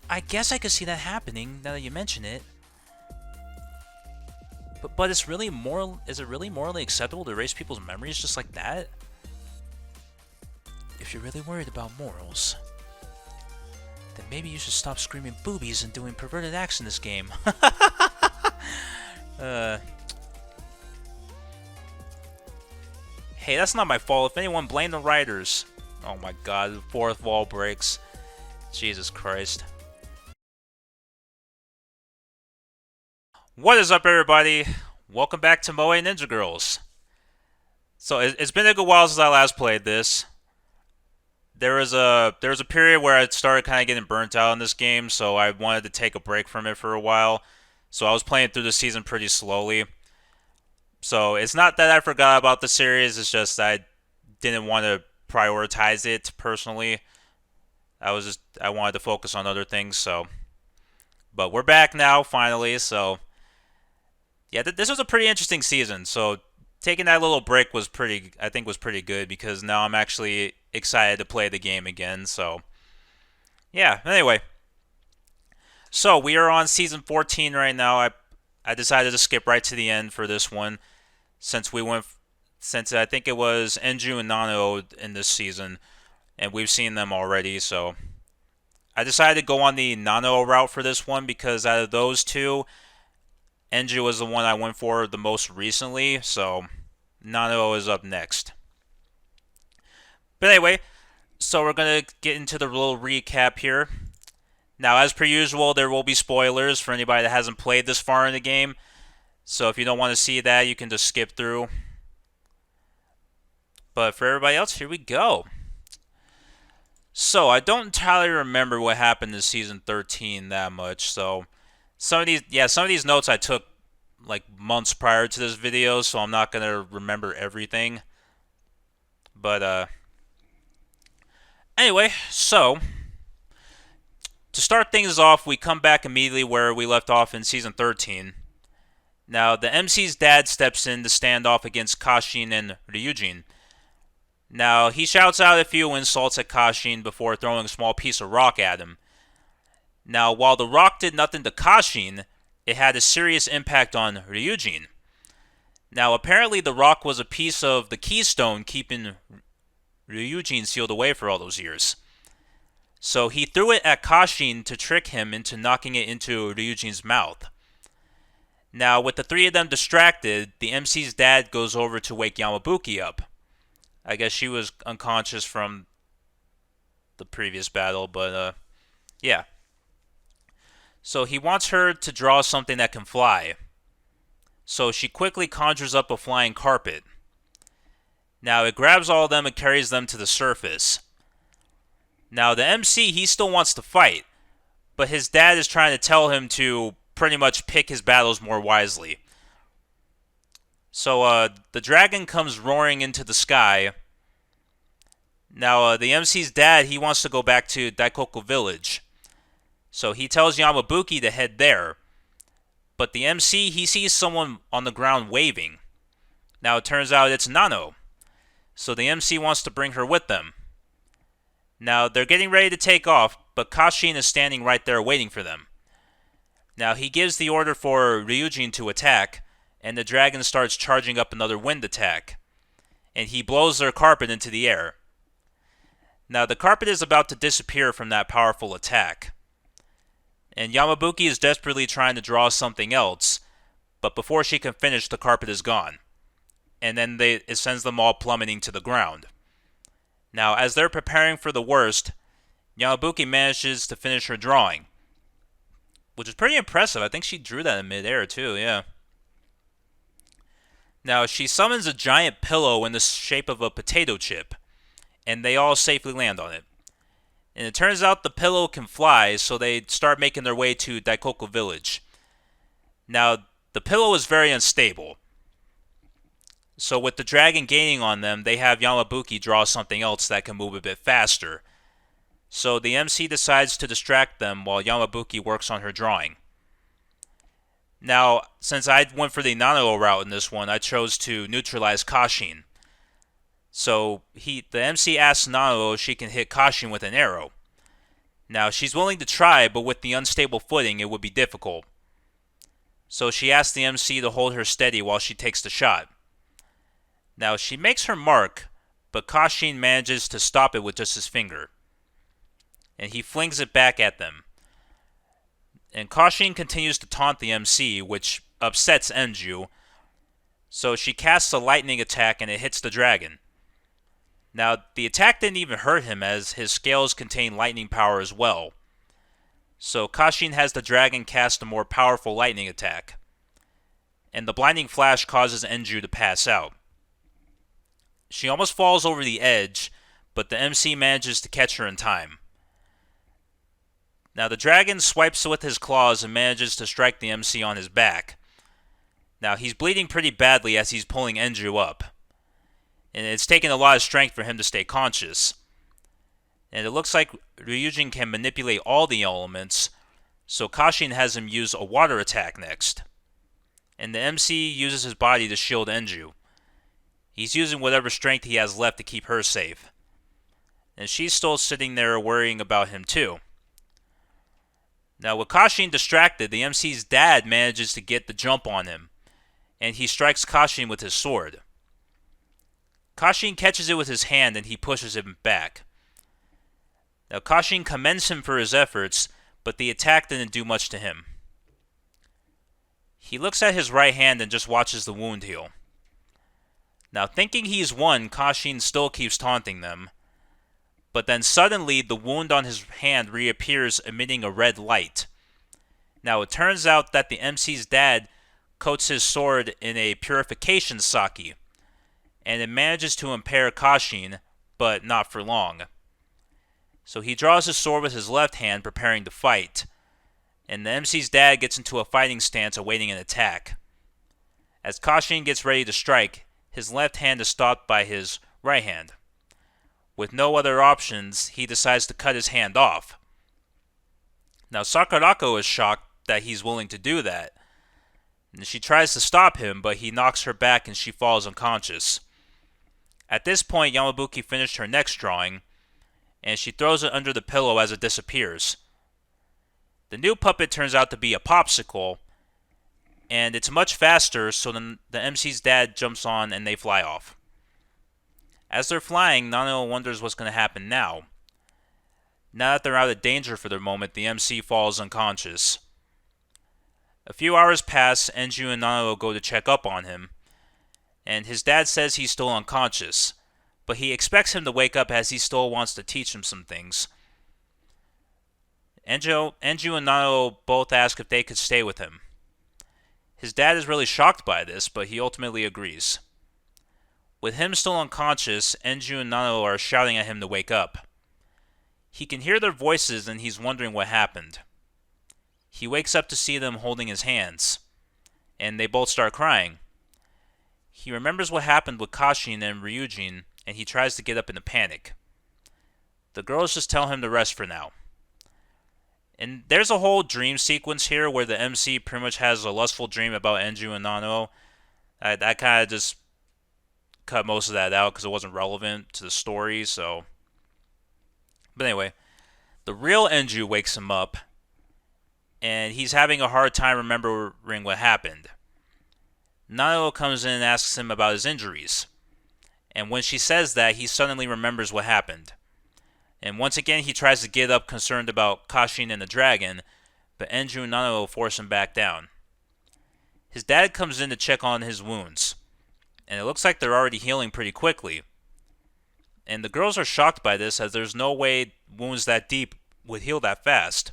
I guess I could see that happening now that you mention it. But it's really moral. Is it really morally acceptable to erase people's memories just like that? If you're really worried about morals, then maybe you should stop screaming boobies and doing perverted acts in this game. Hey, that's not my fault. If anyone, blame the writers. Oh my god, the fourth wall breaks. Jesus Christ. What is up, everybody? Welcome back to Moe Ninja Girls. So it's been a good while since I last played this. There was a period where I started kind of getting burnt out in this game, so I wanted to take a break from it for a while. So I was playing through the season pretty slowly. So it's not that I forgot about the series, it's just I didn't want to prioritize it personally. I wanted to focus on other things, so but we're back now finally, so yeah, this was a pretty interesting season. So taking that little break was I think was pretty good because now I'm actually excited to play the game again. So yeah, anyway. So we are on season 14 right now. I decided to skip right to the end for this one since since I think it was Enju and Nano in this season and we've seen them already, so I decided to go on the Nano route for this one because out of those two, Enju was the one I went for the most recently, so Nano is up next. But anyway, so we're going to get into the little recap here. Now, as per usual, there will be spoilers for anybody that hasn't played this far in the game. So if you don't want to see that, you can just skip through. But for everybody else, here we go. So I don't entirely remember what happened in season 13 that much. So some of these notes I took like months prior to this video, so I'm not gonna remember everything. But anyway, so to start things off, we come back immediately where we left off in season 13. Now, the MC's dad steps in to stand off against Kashin and Ryujin. Now, he shouts out a few insults at Kashin before throwing a small piece of rock at him. Now, while the rock did nothing to Kashin, it had a serious impact on Ryujin. Now, apparently the rock was a piece of the keystone keeping Ryujin sealed away for all those years. So he threw it at Kashin to trick him into knocking it into Ryujin's mouth. Now, with the three of them distracted, the MC's dad goes over to wake Yamabuki up. I guess she was unconscious from the previous battle, but yeah. So he wants her to draw something that can fly. So she quickly conjures up a flying carpet. Now it grabs all of them and carries them to the surface. Now the MC, he still wants to fight, but his dad is trying to tell him to pretty much pick his battles more wisely. So the dragon comes roaring into the sky. Now the MC's dad, he wants to go back to Daikoku village. So he tells Yamabuki to head there. But the MC, he sees someone on the ground waving. Now it turns out it's Nano. So the MC wants to bring her with them. Now they're getting ready to take off, but Kashin is standing right there waiting for them. Now he gives the order for Ryujin to attack, and the dragon starts charging up another wind attack. And he blows their carpet into the air. Now the carpet is about to disappear from that powerful attack. And Yamabuki is desperately trying to draw something else, but before she can finish, the carpet is gone. And then it sends them all plummeting to the ground. Now, as they're preparing for the worst, Yamabuki manages to finish her drawing, which is pretty impressive. I think she drew that in midair too, yeah. Now, she summons a giant pillow in the shape of a potato chip, and they all safely land on it. And it turns out the pillow can fly, so they start making their way to Daikoku village. Now, the pillow is very unstable. So with the dragon gaining on them, they have Yamabuki draw something else that can move a bit faster. So the MC decides to distract them while Yamabuki works on her drawing. Now, since I went for the Nano route in this one, I chose to neutralize Kashin. So the MC asks Nano if she can hit Kashin with an arrow. Now, she's willing to try, but with the unstable footing, it would be difficult. So she asks the MC to hold her steady while she takes the shot. Now, she makes her mark, but Kashin manages to stop it with just his finger. And he flings it back at them. And Kashin continues to taunt the MC, which upsets Enju. So she casts a lightning attack and it hits the dragon. Now, the attack didn't even hurt him as his scales contain lightning power as well. So Kashin has the dragon cast a more powerful lightning attack. And the blinding flash causes Enju to pass out. She almost falls over the edge, but the MC manages to catch her in time. Now the dragon swipes with his claws and manages to strike the MC on his back. Now he's bleeding pretty badly as he's pulling Enju up. And it's taken a lot of strength for him to stay conscious. And it looks like Ryujin can manipulate all the elements, so Kashin has him use a water attack next. And the MC uses his body to shield Enju. He's using whatever strength he has left to keep her safe. And she's still sitting there worrying about him too. Now with Kashin distracted, the MC's dad manages to get the jump on him, and he strikes Kashin with his sword. Kashin catches it with his hand and he pushes him back. Now Kashin commends him for his efforts, but the attack didn't do much to him. He looks at his right hand and just watches the wound heal. Now thinking he's won, Kashin still keeps taunting them. But then suddenly the wound on his hand reappears, emitting a red light. Now it turns out that the MC's dad coats his sword in a purification sake, and it manages to impair Kashin, but not for long. So he draws his sword with his left hand, preparing to fight, and the MC's dad gets into a fighting stance awaiting an attack. As Kashin gets ready to strike, his left hand is stopped by his right hand. With no other options, he decides to cut his hand off. Now Sakurako is shocked that he's willing to do that. And she tries to stop him, but he knocks her back and she falls unconscious. At this point, Yamabuki finished her next drawing, and she throws it under the pillow as it disappears. The new puppet turns out to be a popsicle, and it's much faster, so then the MC's dad jumps on and they fly off. As they're flying, Nanao wonders what's going to happen now. Now that they're out of danger for the moment, the MC falls unconscious. A few hours pass, Enju and Nanao go to check up on him, and his dad says he's still unconscious, but he expects him to wake up as he still wants to teach him some things. Enju and Nanao both ask if they could stay with him. His dad is really shocked by this, but he ultimately agrees. With him still unconscious, Enju and Nanao are shouting at him to wake up. He can hear their voices and he's wondering what happened. He wakes up to see them holding his hands, and they both start crying. He remembers what happened with Kashin and Ryujin, and he tries to get up in a panic. The girls just tell him to rest for now. And there's a whole dream sequence here where the MC pretty much has a lustful dream about Enju and Nanao. I kind of just cut most of that out because it wasn't relevant to the story, so... But anyway, the real Enju wakes him up, and he's having a hard time remembering what happened. Nanao comes in and asks him about his injuries, and when she says that, he suddenly remembers what happened. And once again, he tries to get up concerned about Kashin and the dragon, but Enju and Nanao force him back down. His dad comes in to check on his wounds, and it looks like they're already healing pretty quickly. And the girls are shocked by this, as there's no way wounds that deep would heal that fast.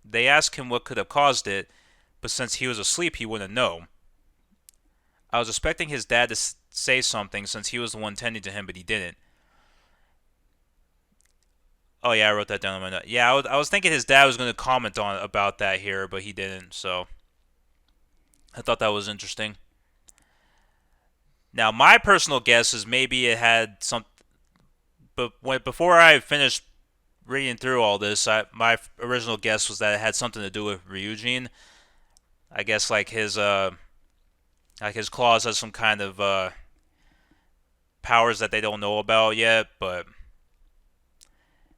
They ask him what could have caused it, but since he was asleep, he wouldn't know. I was expecting his dad to say something since he was the one tending to him, but he didn't. Oh yeah, I wrote that down on my note. Yeah, I was thinking his dad was going to comment on about that here, but he didn't, so I thought that was interesting. Now, my personal guess is maybe it had some... But before I finished reading through all this, my original guess was that it had something to do with Ryujin. I guess like his claws has some kind of powers that they don't know about yet, but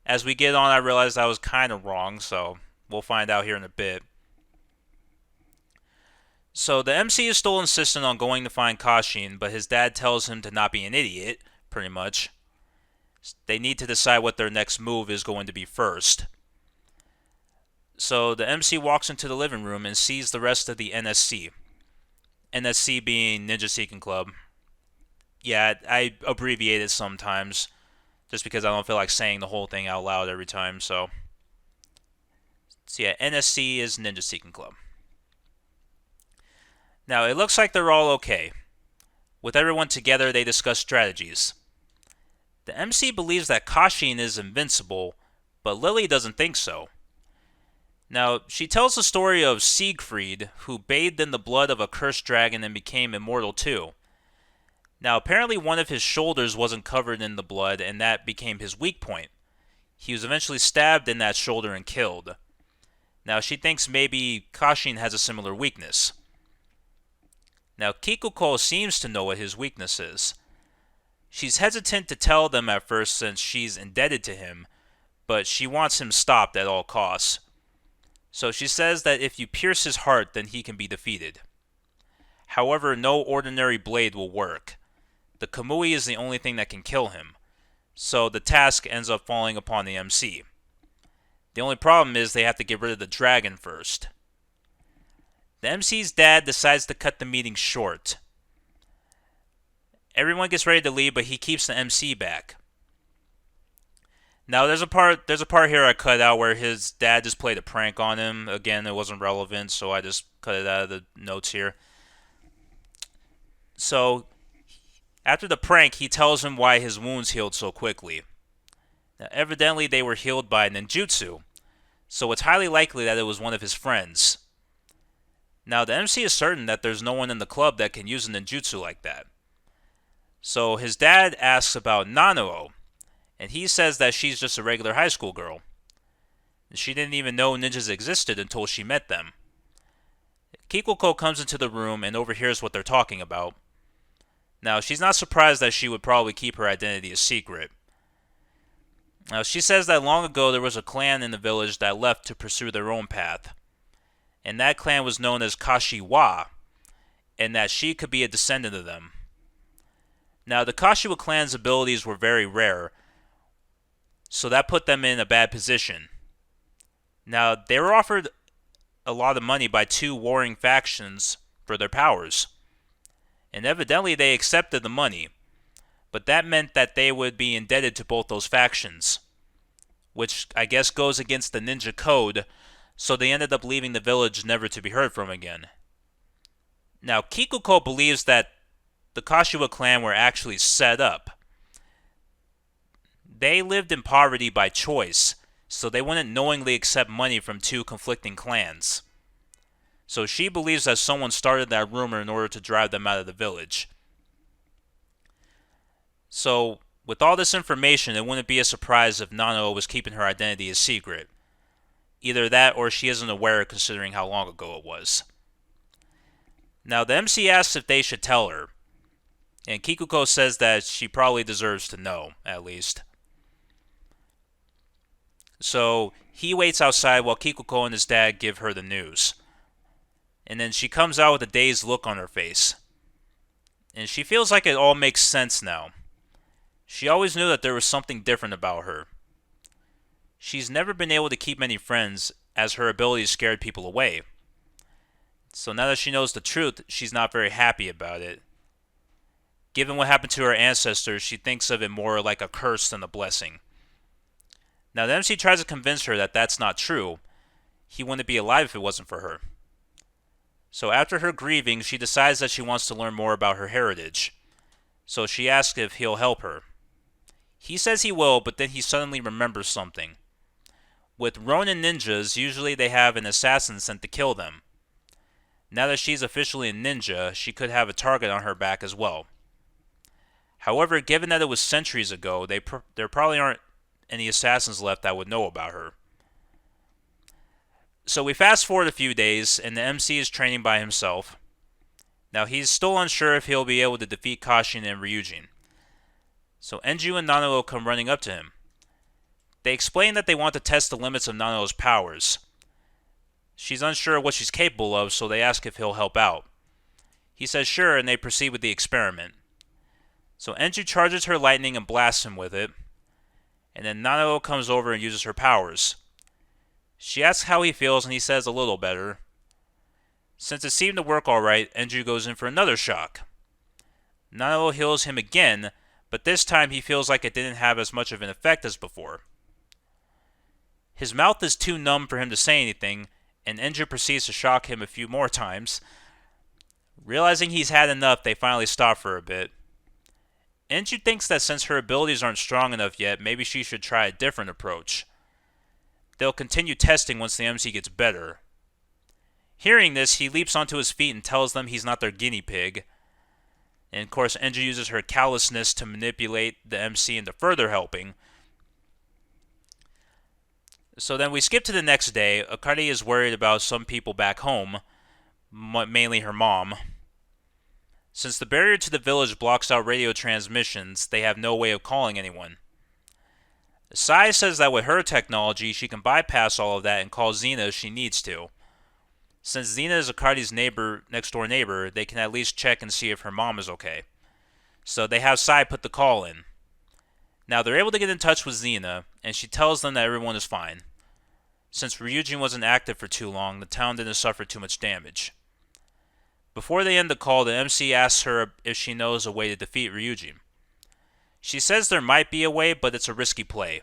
As we get on, I realized I was kind of wrong, so we'll find out here in a bit. So the MC is still insistent on going to find Kashin, but his dad tells him to not be an idiot, pretty much. They need to decide what their next move is going to be first. So the MC walks into the living room and sees the rest of the NSC. NSC being Ninja Seeking Club. Yeah, I abbreviate it sometimes, just because I don't feel like saying the whole thing out loud every time, so yeah, NSC is Ninja Seeking Club. Now, it looks like they're all okay. With everyone together, they discuss strategies. The MC believes that Kashin is invincible, but Lily doesn't think so. Now, she tells the story of Siegfried, who bathed in the blood of a cursed dragon and became immortal too. Now, apparently one of his shoulders wasn't covered in the blood, and that became his weak point. He was eventually stabbed in that shoulder and killed. Now, she thinks maybe Kashin has a similar weakness. Now, Kikuko seems to know what his weakness is. She's hesitant to tell them at first since she's indebted to him, but she wants him stopped at all costs. So she says that if you pierce his heart, then he can be defeated. However, no ordinary blade will work. The Kamui is the only thing that can kill him, so the task ends up falling upon the MC. The only problem is they have to get rid of the dragon first. The MC's dad decides to cut the meeting short. Everyone gets ready to leave, but he keeps the MC back. Now there's a part here I cut out where his dad just played a prank on him. Again, it wasn't relevant, so I just cut it out of the notes here. So after the prank, he tells him why his wounds healed so quickly. Now, evidently they were healed by ninjutsu, so it's highly likely that it was one of his friends. Now, the MC is certain that there's no one in the club that can use a ninjutsu like that. So his dad asks about Nanoo, and he says that she's just a regular high school girl. She didn't even know ninjas existed until she met them. Kikuko comes into the room and overhears what they're talking about. Now, she's not surprised that she would probably keep her identity a secret. Now, she says that long ago there was a clan in the village that left to pursue their own path. And that clan was known as Kashiwa, and that she could be a descendant of them. Now, the Kashiwa clan's abilities were very rare, so that put them in a bad position. Now, they were offered a lot of money by two warring factions for their powers, and evidently they accepted the money, but that meant that they would be indebted to both those factions, which I guess goes against the ninja code, so they ended up leaving the village never to be heard from again. Now, Kikuko believes that the Kashiwa clan were actually set up. They lived in poverty by choice, so they wouldn't knowingly accept money from two conflicting clans. So she believes that someone started that rumor in order to drive them out of the village. So, with all this information, it wouldn't be a surprise if Nanoo was keeping her identity a secret. Either that or she isn't aware considering how long ago it was. Now, the MC asks if they should tell her, and Kikuko says that she probably deserves to know, at least. So, he waits outside while Kikuko and his dad give her the news. And then she comes out with a dazed look on her face. And she feels like it all makes sense now. She always knew that there was something different about her. She's never been able to keep many friends, as her abilities scared people away. So now that she knows the truth, she's not very happy about it. Given what happened to her ancestors, she thinks of it more like a curse than a blessing. Now the MC tries to convince her that that's not true. He wouldn't be alive if it wasn't for her. So after her grieving, she decides that she wants to learn more about her heritage. So she asks if he'll help her. He says he will, but then he suddenly remembers something. With Ronin ninjas, usually they have an assassin sent to kill them. Now that she's officially a ninja, she could have a target on her back as well. However, given that it was centuries ago, there probably aren't any assassins left that would know about her. So we fast forward a few days, and the MC is training by himself. Now he's still unsure if he'll be able to defeat Kashin and Ryujin. So Enju and Nanoo come running up to him. They explain that they want to test the limits of Nano's powers. She's unsure of what she's capable of, so they ask if he'll help out. He says sure, and they proceed with the experiment. So Enju charges her lightning and blasts him with it, and then Nano comes over and uses her powers. She asks how he feels, and he says a little better. Since it seemed to work alright, Enju goes in for another shock. Nano heals him again, but this time he feels like it didn't have as much of an effect as before. His mouth is too numb for him to say anything, and Enju proceeds to shock him a few more times. Realizing he's had enough, they finally stop for a bit. Enju thinks that since her abilities aren't strong enough yet, maybe she should try a different approach. They'll continue testing once the MC gets better. Hearing this, he leaps onto his feet and tells them he's not their guinea pig. And of course, Enju uses her callousness to manipulate the MC into further helping. So then we skip to the next day. Akari is worried about some people back home, mainly her mom. Since the barrier to the village blocks out radio transmissions, they have no way of calling anyone. Sai says that with her technology, she can bypass all of that and call Xena if she needs to. Since Xena is Akari's next door neighbor, they can at least check and see if her mom is okay. So they have Sai put the call in. Now they're able to get in touch with Xena, and she tells them that everyone is fine. Since Ryujin wasn't active for too long, the town didn't suffer too much damage. Before they end the call, the MC asks her if she knows a way to defeat Ryujin. She says there might be a way, but it's a risky play.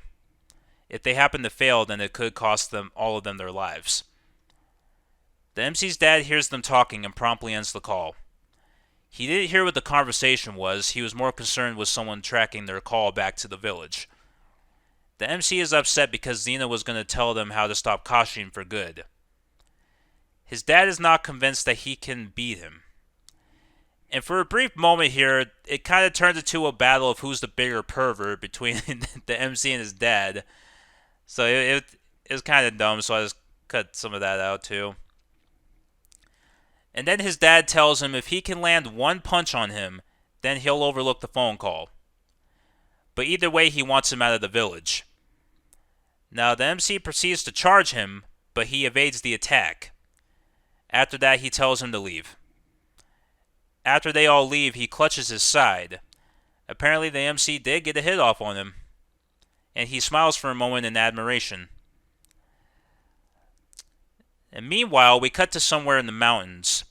If they happen to fail, then it could cost all of them their lives. The MC's dad hears them talking and promptly ends the call. He didn't hear what the conversation was, he was more concerned with someone tracking their call back to the village. The MC is upset because Xena was going to tell them how to stop Kashin for good. His dad is not convinced that he can beat him. And for a brief moment here, it kind of turns into a battle of who's the bigger pervert between the MC and his dad. So it was kind of dumb, so I just cut some of that out too. And then his dad tells him if he can land one punch on him, then he'll overlook the phone call. But either way, he wants him out of the village. Now the MC proceeds to charge him, but he evades the attack. After that, he tells him to leave. After they all leave, he clutches his side. Apparently the MC did get a hit off on him, and he smiles for a moment in admiration. And meanwhile, we cut to somewhere in the mountains.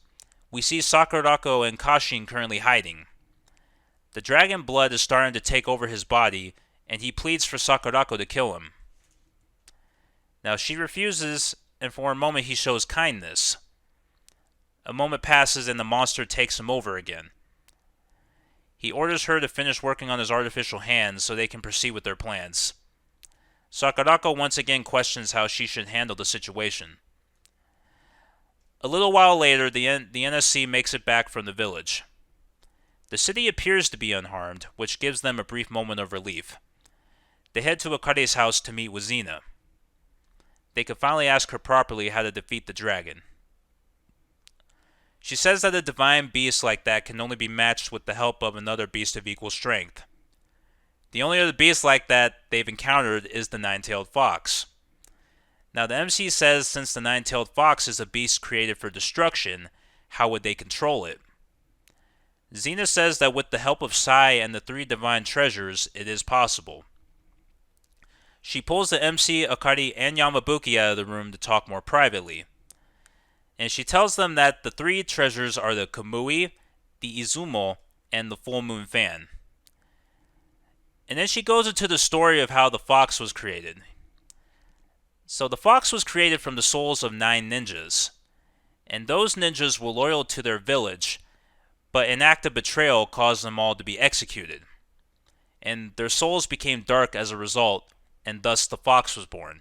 We see Sakurako and Kashin currently hiding. The dragon blood is starting to take over his body, and he pleads for Sakurako to kill him. Now she refuses, and for a moment he shows kindness. A moment passes and the monster takes him over again. He orders her to finish working on his artificial hands so they can proceed with their plans. Sakurako once again questions how she should handle the situation. A little while later, the NSC makes it back from the village. The city appears to be unharmed, which gives them a brief moment of relief. They head to Akari's house to meet with Xena. They can finally ask her properly how to defeat the dragon. She says that a divine beast like that can only be matched with the help of another beast of equal strength. The only other beast like that they've encountered is the nine-tailed fox. Now the MC says since the nine-tailed fox is a beast created for destruction, how would they control it? Xena says that with the help of Sai and the 3 divine treasures, it is possible. She pulls the MC, Akari, and Yamabuki out of the room to talk more privately. And she tells them that the 3 treasures are the Kamui, the Izumo, and the full moon fan. And then she goes into the story of how the fox was created. So the fox was created from the souls of 9 ninjas. And those ninjas were loyal to their village, but an act of betrayal caused them all to be executed. And their souls became dark as a result, and thus the fox was born.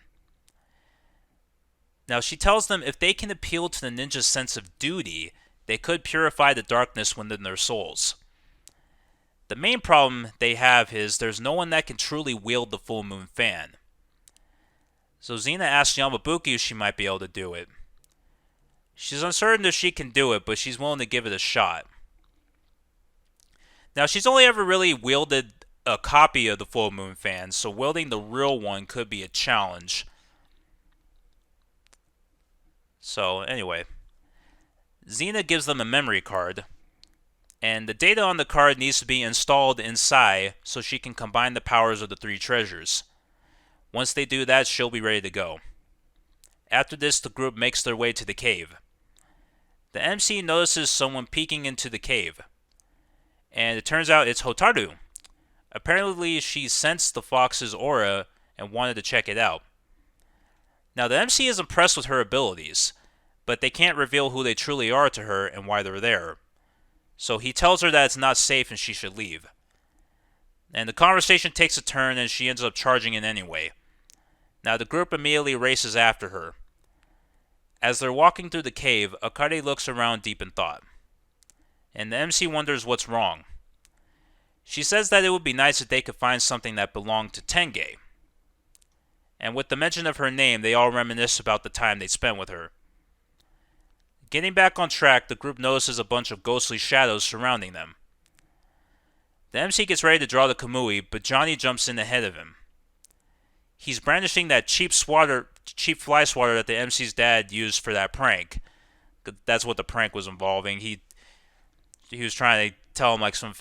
Now she tells them if they can appeal to the ninja's sense of duty, they could purify the darkness within their souls. The main problem they have is there's no one that can truly wield the full moon fan. So Xena asks Yamabuki if she might be able to do it. She's uncertain if she can do it, but she's willing to give it a shot. Now she's only ever really wielded a copy of the full moon fan, so wielding the real one could be a challenge. So anyway, Xena gives them a memory card, and the data on the card needs to be installed in Sai so she can combine the powers of the three treasures. Once they do that, she'll be ready to go. After this, the group makes their way to the cave. The MC notices someone peeking into the cave, and it turns out it's Hotaru. Apparently, she sensed the fox's aura and wanted to check it out. Now, the MC is impressed with her abilities, but they can't reveal who they truly are to her and why they're there. So he tells her that it's not safe and she should leave. And the conversation takes a turn and she ends up charging in anyway. Now, the group immediately races after her. As they're walking through the cave, Akari looks around deep in thought. And the MC wonders what's wrong. She says that it would be nice if they could find something that belonged to Tenge. And with the mention of her name, they all reminisce about the time they spent with her. Getting back on track, the group notices a bunch of ghostly shadows surrounding them. The MC gets ready to draw the Kamui, but Johnny jumps in ahead of him. He's brandishing that cheap fly swatter that the MC's dad used for that prank. That's what the prank was involving. He was trying to tell him like some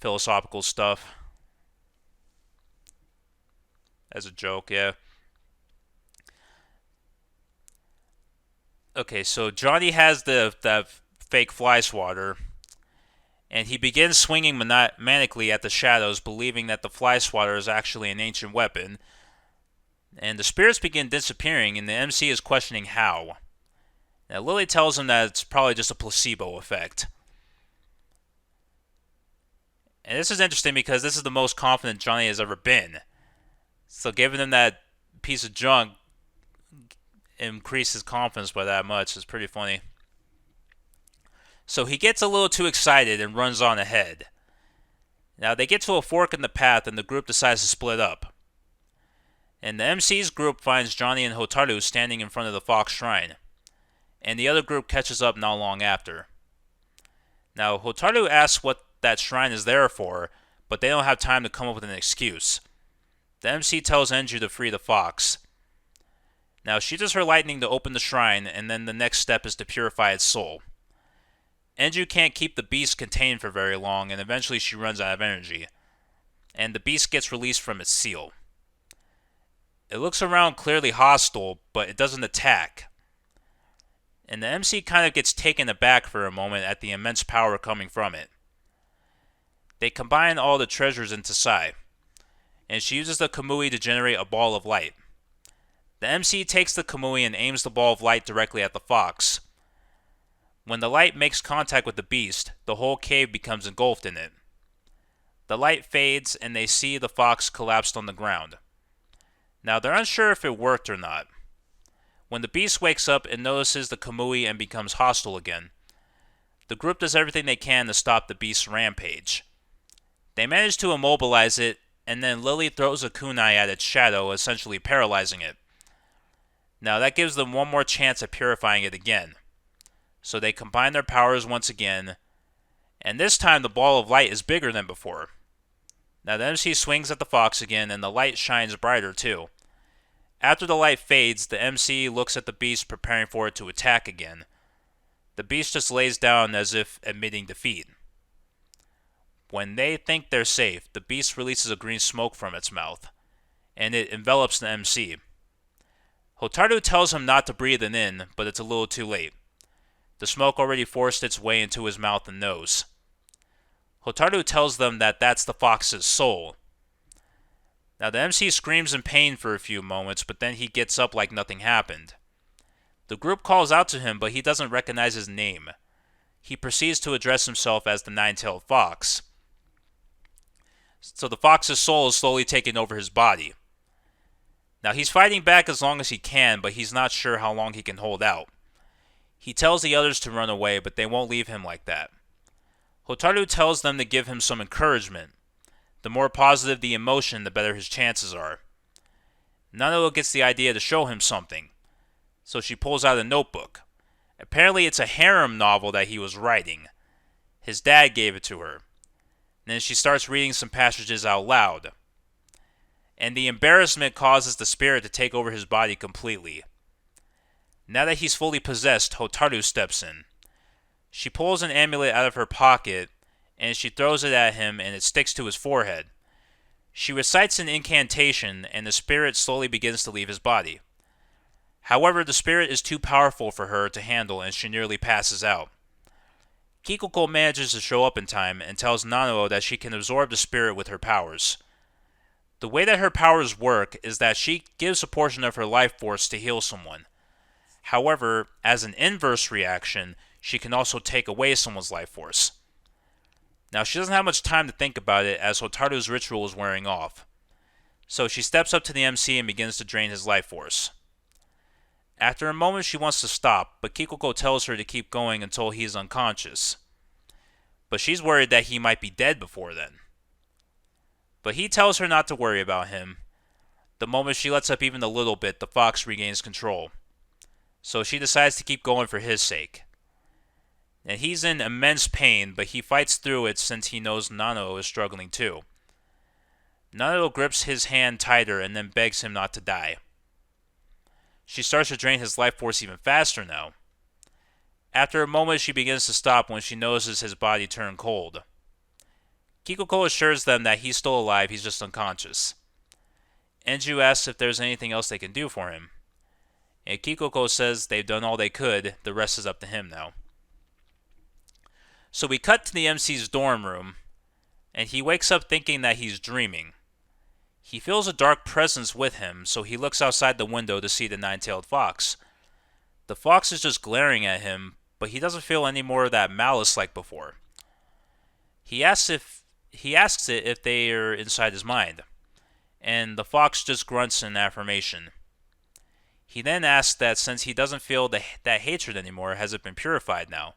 philosophical stuff. As a joke, yeah. Okay, so Johnny has the fake fly swatter, and he begins swinging manically at the shadows, believing that the fly swatter is actually an ancient weapon. And the spirits begin disappearing, and the MC is questioning how. Now, Lily tells him that it's probably just a placebo effect. And this is interesting because this is the most confident Johnny has ever been. So giving him that piece of junk increased his confidence by that much. It's pretty funny. So he gets a little too excited and runs on ahead. Now they get to a fork in the path and the group decides to split up. And the MC's group finds Johnny and Hotaru standing in front of the Fox Shrine. And the other group catches up not long after. Now Hotaru asks what that shrine is there for, but they don't have time to come up with an excuse. The MC tells Enju to free the fox. Now she uses her lightning to open the shrine, and then the next step is to purify its soul. Enju can't keep the beast contained for very long, and eventually she runs out of energy. And the beast gets released from its seal. It looks around clearly hostile, but it doesn't attack. And the MC kind of gets taken aback for a moment at the immense power coming from it. They combine all the treasures into Sai, and she uses the Kamui to generate a ball of light. The MC takes the Kamui and aims the ball of light directly at the fox. When the light makes contact with the beast, the whole cave becomes engulfed in it. The light fades and they see the fox collapsed on the ground. Now they're unsure if it worked or not. When the beast wakes up, it notices the Kamui and becomes hostile again. The group does everything they can to stop the beast's rampage. They manage to immobilize it, and then Lily throws a kunai at its shadow, essentially paralyzing it. Now that gives them one more chance at purifying it again. So they combine their powers once again, and this time the ball of light is bigger than before. Now the MC swings at the fox again, and the light shines brighter too. After the light fades, the MC looks at the beast preparing for it to attack again. The beast just lays down as if admitting defeat. When they think they're safe, the beast releases a green smoke from its mouth, and it envelops the MC. Hotaru tells him not to breathe it in, but it's a little too late. The smoke already forced its way into his mouth and nose. Hotaru tells them that that's the fox's soul. Now the MC screams in pain for a few moments, but then he gets up like nothing happened. The group calls out to him, but he doesn't recognize his name. He proceeds to address himself as the nine-tailed fox. So the fox's soul is slowly taking over his body. Now he's fighting back as long as he can, but he's not sure how long he can hold out. He tells the others to run away, but they won't leave him like that. Hotaru tells them to give him some encouragement. The more positive the emotion, the better his chances are. Nanalo gets the idea to show him something, so she pulls out a notebook. Apparently it's a harem novel that he was writing. His dad gave it to her. and then she starts reading some passages out loud. And the embarrassment causes the spirit to take over his body completely. Now that he's fully possessed, Hotaru steps in. She pulls an amulet out of her pocket, and she throws it at him, and it sticks to his forehead. She recites an incantation, and the spirit slowly begins to leave his body. However, the spirit is too powerful for her to handle, and she nearly passes out. Kikuko manages to show up in time and tells Nanao that she can absorb the spirit with her powers. The way that her powers work is that she gives a portion of her life force to heal someone. However, as an inverse reaction, she can also take away someone's life force. Now, she doesn't have much time to think about it as Hotaru's ritual is wearing off. So she steps up to the MC and begins to drain his life force. After a moment, she wants to stop, but Kikuko tells her to keep going until he is unconscious. But she's worried that he might be dead before then. But he tells her not to worry about him. The moment she lets up even a little bit, the fox regains control. So she decides to keep going for his sake. And he's in immense pain, but he fights through it since he knows Nanao is struggling too. Nanao grips his hand tighter and then begs him not to die. She starts to drain his life force even faster now. After a moment, she begins to stop when she notices his body turn cold. Kikuko assures them that he's still alive, he's just unconscious. Enju asks if there's anything else they can do for him. And Kikuko says they've done all they could, the rest is up to him now. So we cut to the MC's dorm room, and he wakes up thinking that he's dreaming. He feels a dark presence with him, so he looks outside the window to see the nine-tailed fox. The fox is just glaring at him, but he doesn't feel any more of that malice like before. He asks it if they are inside his mind, and the fox just grunts in affirmation. He then asks that since he doesn't feel that hatred anymore, has it been purified now?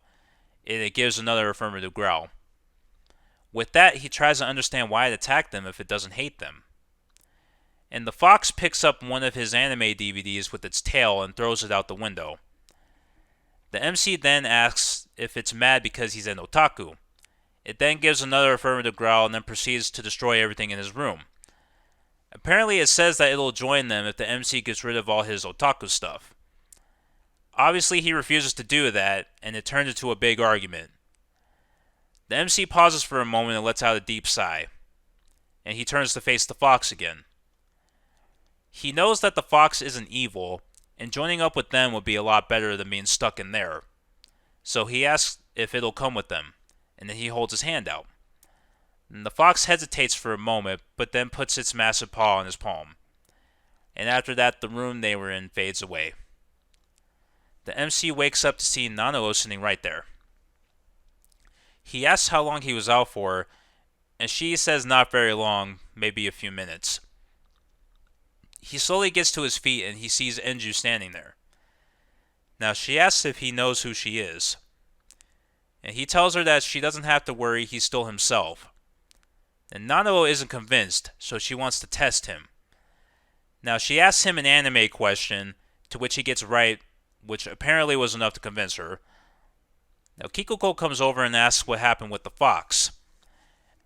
And it gives another affirmative growl. With that, he tries to understand why it attacked them if it doesn't hate them. And the fox picks up one of his anime DVDs with its tail and throws it out the window. The MC then asks if it's mad because he's an otaku. It then gives another affirmative growl and then proceeds to destroy everything in his room. Apparently it says that it'll join them if the MC gets rid of all his otaku stuff. Obviously he refuses to do that, and it turns into a big argument. The MC pauses for a moment and lets out a deep sigh. And he turns to face the fox again. He knows that the fox isn't evil, and joining up with them would be a lot better than being stuck in there. So he asks if it'll come with them, and then he holds his hand out. And the fox hesitates for a moment, but then puts its massive paw on his palm. And after that, the room they were in fades away. The MC wakes up to see Nanao sitting right there. He asks how long he was out for, and she says not very long, maybe a few minutes. He slowly gets to his feet and he sees Enju standing there. Now she asks if he knows who she is. And he tells her that she doesn't have to worry, he's still himself. And Nanao isn't convinced, so she wants to test him. Now she asks him an anime question, to which he gets right, which apparently was enough to convince her. Now Kikuko comes over and asks what happened with the fox.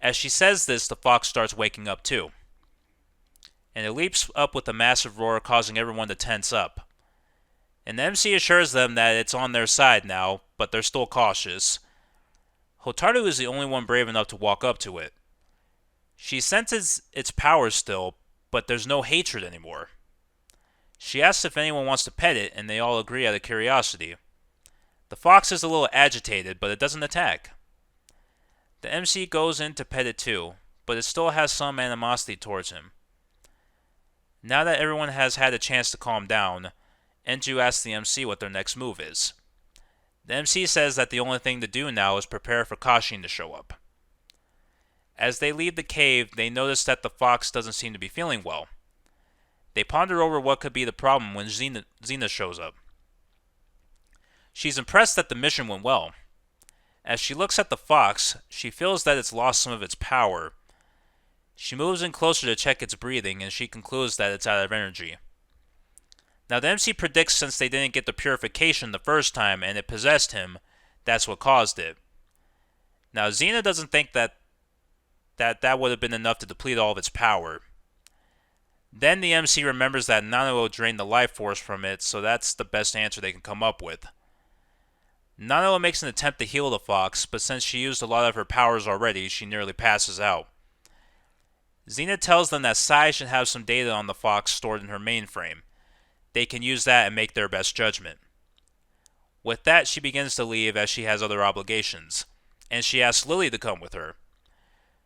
As she says this, the fox starts waking up too. And it leaps up with a massive roar, causing everyone to tense up. And the MC assures them that it's on their side now, but they're still cautious. Hotaru is the only one brave enough to walk up to it. She senses its power still, but there's no hatred anymore. She asks if anyone wants to pet it, and they all agree out of curiosity. The fox is a little agitated, but it doesn't attack. The MC goes in to pet it too, but it still has some animosity towards him. Now that everyone has had a chance to calm down, Enju asks the MC what their next move is. The MC says that the only thing to do now is prepare for Kashin to show up. As they leave the cave, they notice that the fox doesn't seem to be feeling well. They ponder over what could be the problem when Xena shows up. She's impressed that the mission went well. As she looks at the fox, she feels that it's lost some of its power. She moves in closer to check its breathing, and she concludes that it's out of energy. Now the MC predicts since they didn't get the purification the first time and it possessed him, that's what caused it. Now Xena doesn't think that that would have been enough to deplete all of its power. Then the MC remembers that Nanalo drained the life force from it, so that's the best answer they can come up with. Nanalo makes an attempt to heal the fox, but since she used a lot of her powers already, she nearly passes out. Xena tells them that Sai should have some data on the fox stored in her mainframe. They can use that and make their best judgment. With that, she begins to leave as she has other obligations, and she asks Lily to come with her.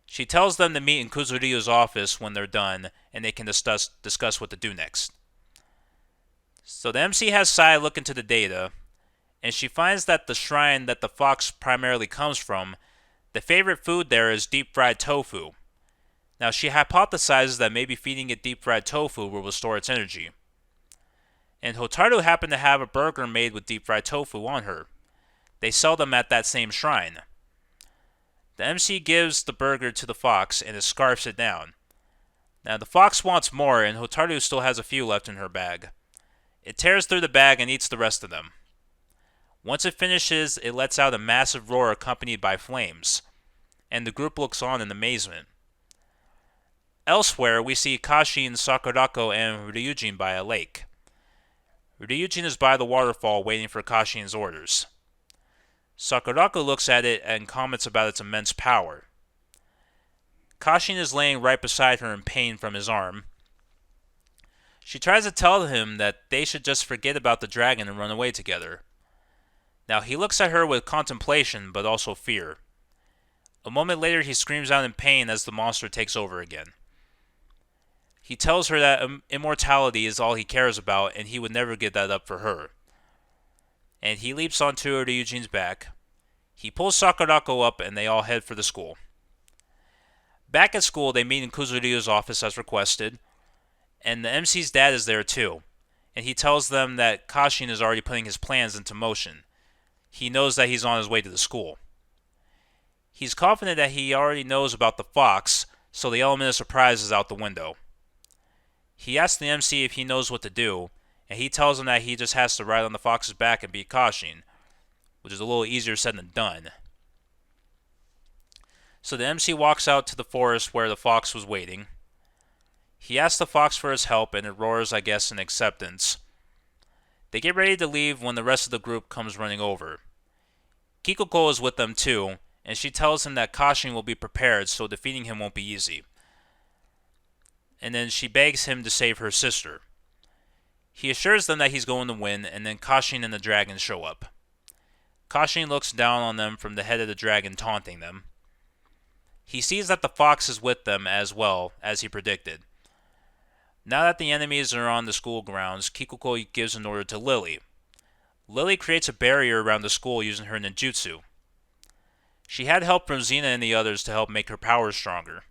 She tells them to meet in Kuzuryu's office when they're done, and they can discuss what to do next. So the MC has Sai look into the data, and she finds that the shrine that the fox primarily comes from, the favorite food there is deep-fried tofu. Now she hypothesizes that maybe feeding it deep-fried tofu will restore its energy. And Hotaru happened to have a burger made with deep-fried tofu on her. They sell them at that same shrine. The MC gives the burger to the fox and it scarfs it down. Now the fox wants more and Hotaru still has a few left in her bag. It tears through the bag and eats the rest of them. Once it finishes, it lets out a massive roar accompanied by flames, and the group looks on in amazement. Elsewhere, we see Kashin, Sakurako, and Ryujin by a lake. Ryujin is by the waterfall waiting for Kashin's orders. Sakurako looks at it and comments about its immense power. Kashin is laying right beside her in pain from his arm. She tries to tell him that they should just forget about the dragon and run away together. Now he looks at her with contemplation but also fear. A moment later he screams out in pain as the monster takes over again. He tells her that immortality is all he cares about and he would never give that up for her. And he leaps onto Ryujin's back. He pulls Sakurako up and they all head for the school. Back at school, they meet in Kuzuryu's office as requested, and the MC's dad is there too, and he tells them that Kashin is already putting his plans into motion. He knows that he's on his way to the school. He's confident that he already knows about the fox, so the element of surprise is out the window. He asks the MC if he knows what to do, and he tells him that he just has to ride on the fox's back and beat Kashin, which is a little easier said than done. So the MC walks out to the forest where the fox was waiting. He asks the fox for his help, and it roars, I guess, in acceptance. They get ready to leave when the rest of the group comes running over. Kikuko is with them too, and she tells him that Kashin will be prepared, so defeating him won't be easy. And then she begs him to save her sister. He assures them that he's going to win, and then Kashin and the dragon show up. Kashin looks down on them from the head of the dragon, taunting them. He sees that the fox is with them as well, as he predicted. Now that the enemies are on the school grounds, Kikuko gives an order to Lily. Lily creates a barrier around the school using her ninjutsu. She had help from Xena and the others to help make her powers stronger.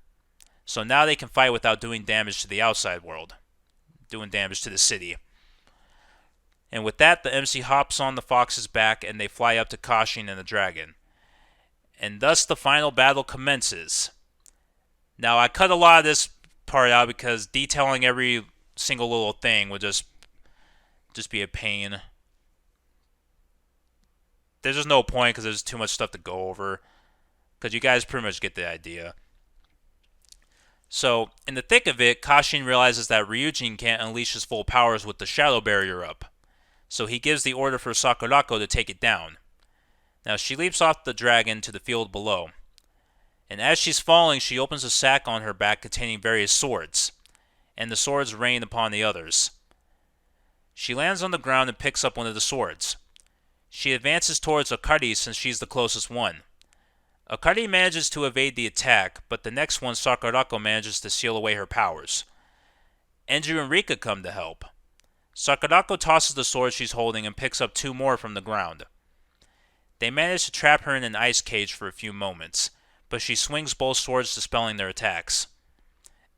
So now they can fight without doing damage to the outside world. Doing damage to the city. And with that, the MC hops on the fox's back and they fly up to Kashin and the dragon. And thus the final battle commences. Now I cut a lot of this part out because detailing every single little thing would just be a pain. There's just no point because there's too much stuff to go over. Because you guys pretty much get the idea. So, in the thick of it, Kashin realizes that Ryujin can't unleash his full powers with the shadow barrier up. So he gives the order for Sakurako to take it down. Now she leaps off the dragon to the field below. And as she's falling, she opens a sack on her back containing various swords. And the swords rain upon the others. She lands on the ground and picks up one of the swords. She advances towards Akari since she's the closest one. Akari manages to evade the attack, but the next one Sakurako manages to seal away her powers. Andrew and Rika come to help. Sakurako tosses the sword she's holding and picks up two more from the ground. They manage to trap her in an ice cage for a few moments, but she swings both swords dispelling their attacks.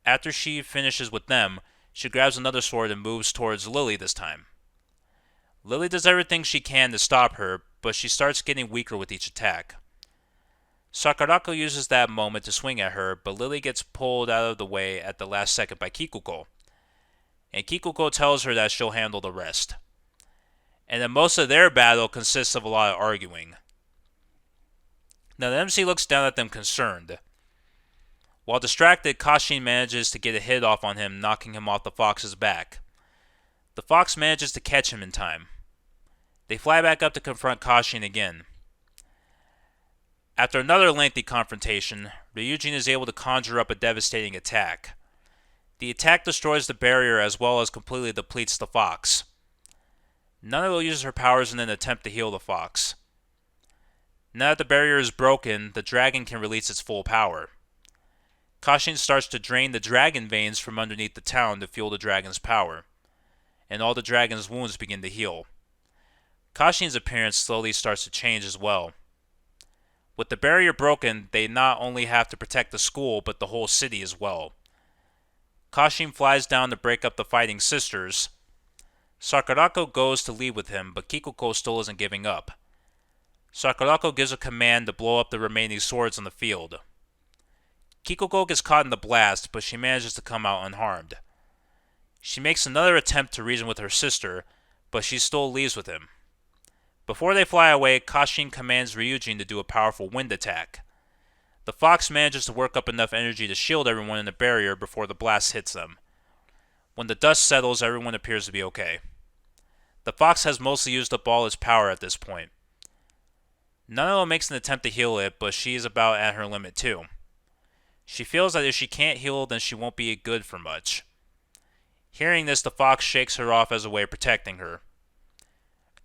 After she finishes with them, she grabs another sword and moves towards Lily this time. Lily does everything she can to stop her, but she starts getting weaker with each attack. Sakurako uses that moment to swing at her, but Lily gets pulled out of the way at the last second by Kikuko. And Kikuko tells her that she'll handle the rest. And then most of their battle consists of a lot of arguing. Now the MC looks down at them concerned. While distracted, Kashin manages to get a hit off on him, knocking him off the fox's back. The fox manages to catch him in time. They fly back up to confront Kashin again. After another lengthy confrontation, Ryujin is able to conjure up a devastating attack. The attack destroys the barrier as well as completely depletes the fox. Nanako uses her powers in an attempt to heal the fox. Now that the barrier is broken, the dragon can release its full power. Kashin starts to drain the dragon veins from underneath the town to fuel the dragon's power, and all the dragon's wounds begin to heal. Kashin's appearance slowly starts to change as well. With the barrier broken, they not only have to protect the school, but the whole city as well. Kashin flies down to break up the fighting sisters. Sakurako goes to lead with him, but Kikuko still isn't giving up. Sakurako gives a command to blow up the remaining swords on the field. Kikuko gets caught in the blast, but she manages to come out unharmed. She makes another attempt to reason with her sister, but she still leaves with him. Before they fly away, Kashin commands Ryujin to do a powerful wind attack. The fox manages to work up enough energy to shield everyone in the barrier before the blast hits them. When the dust settles, everyone appears to be okay. The fox has mostly used up all its power at this point. Nanako makes an attempt to heal it, but she is about at her limit too. She feels that if she can't heal, then she won't be good for much. Hearing this, the fox shakes her off as a way of protecting her.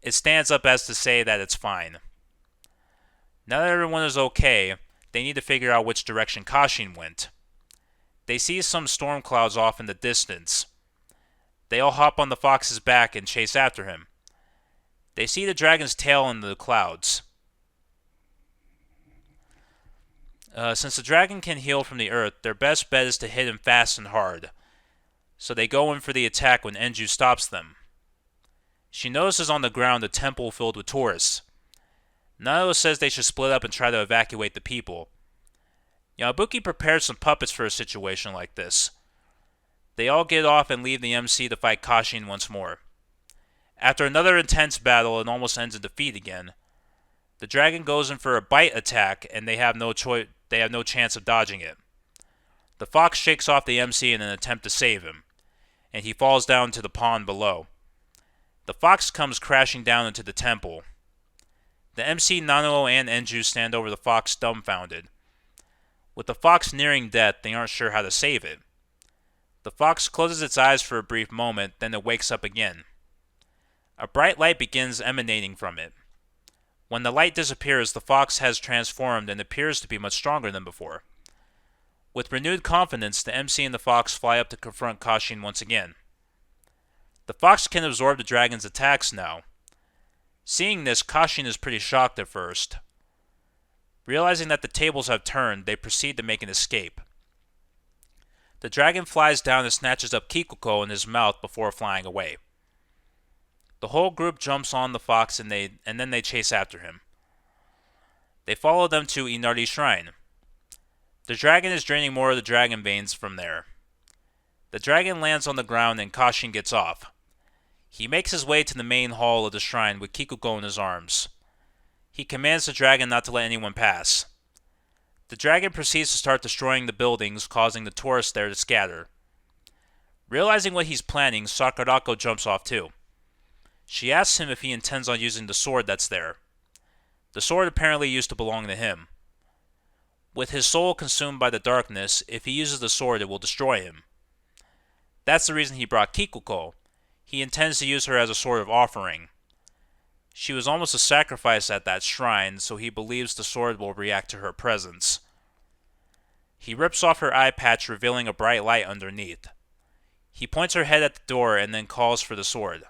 It stands up as to say that it's fine. Now that everyone is okay, they need to figure out which direction Kashin went. They see some storm clouds off in the distance. They all hop on the fox's back and chase after him. They see the dragon's tail in the clouds. Since the dragon can heal from the earth, their best bet is to hit him fast and hard. So they go in for the attack when Enju stops them. She notices on the ground a temple filled with tourists. Nanako says they should split up and try to evacuate the people. Yabuki prepares some puppets for a situation like this. They all get off and leave the MC to fight Kashin once more. After another intense battle, it almost ends in defeat again. The dragon goes in for a bite attack, and they have no chance of dodging it. The fox shakes off the MC in an attempt to save him, and he falls down to the pond below. The fox comes crashing down into the temple. The MC, Nanako, and Enju stand over the fox dumbfounded. With the fox nearing death, they aren't sure how to save it. The fox closes its eyes for a brief moment, then it wakes up again. A bright light begins emanating from it. When the light disappears, the fox has transformed and appears to be much stronger than before. With renewed confidence, the MC and the fox fly up to confront Kashin once again. The fox can absorb the dragon's attacks now. Seeing this, Kashin is pretty shocked at first. Realizing that the tables have turned, they proceed to make an escape. The dragon flies down and snatches up Kikuko in his mouth before flying away. The whole group jumps on the fox and then they chase after him. They follow them to Inari Shrine. The dragon is draining more of the dragon veins from there. The dragon lands on the ground and Kashin gets off. He makes his way to the main hall of the shrine with Kikuko in his arms. He commands the dragon not to let anyone pass. The dragon proceeds to start destroying the buildings, causing the tourists there to scatter. Realizing what he's planning, Sakurako jumps off too. She asks him if he intends on using the sword that's there. The sword apparently used to belong to him. With his soul consumed by the darkness, if he uses the sword it will destroy him. That's the reason he brought Kikuko. He intends to use her as a sort of offering. She was almost a sacrifice at that shrine, so he believes the sword will react to her presence. He rips off her eye patch, revealing a bright light underneath. He points her head at the door and then calls for the sword.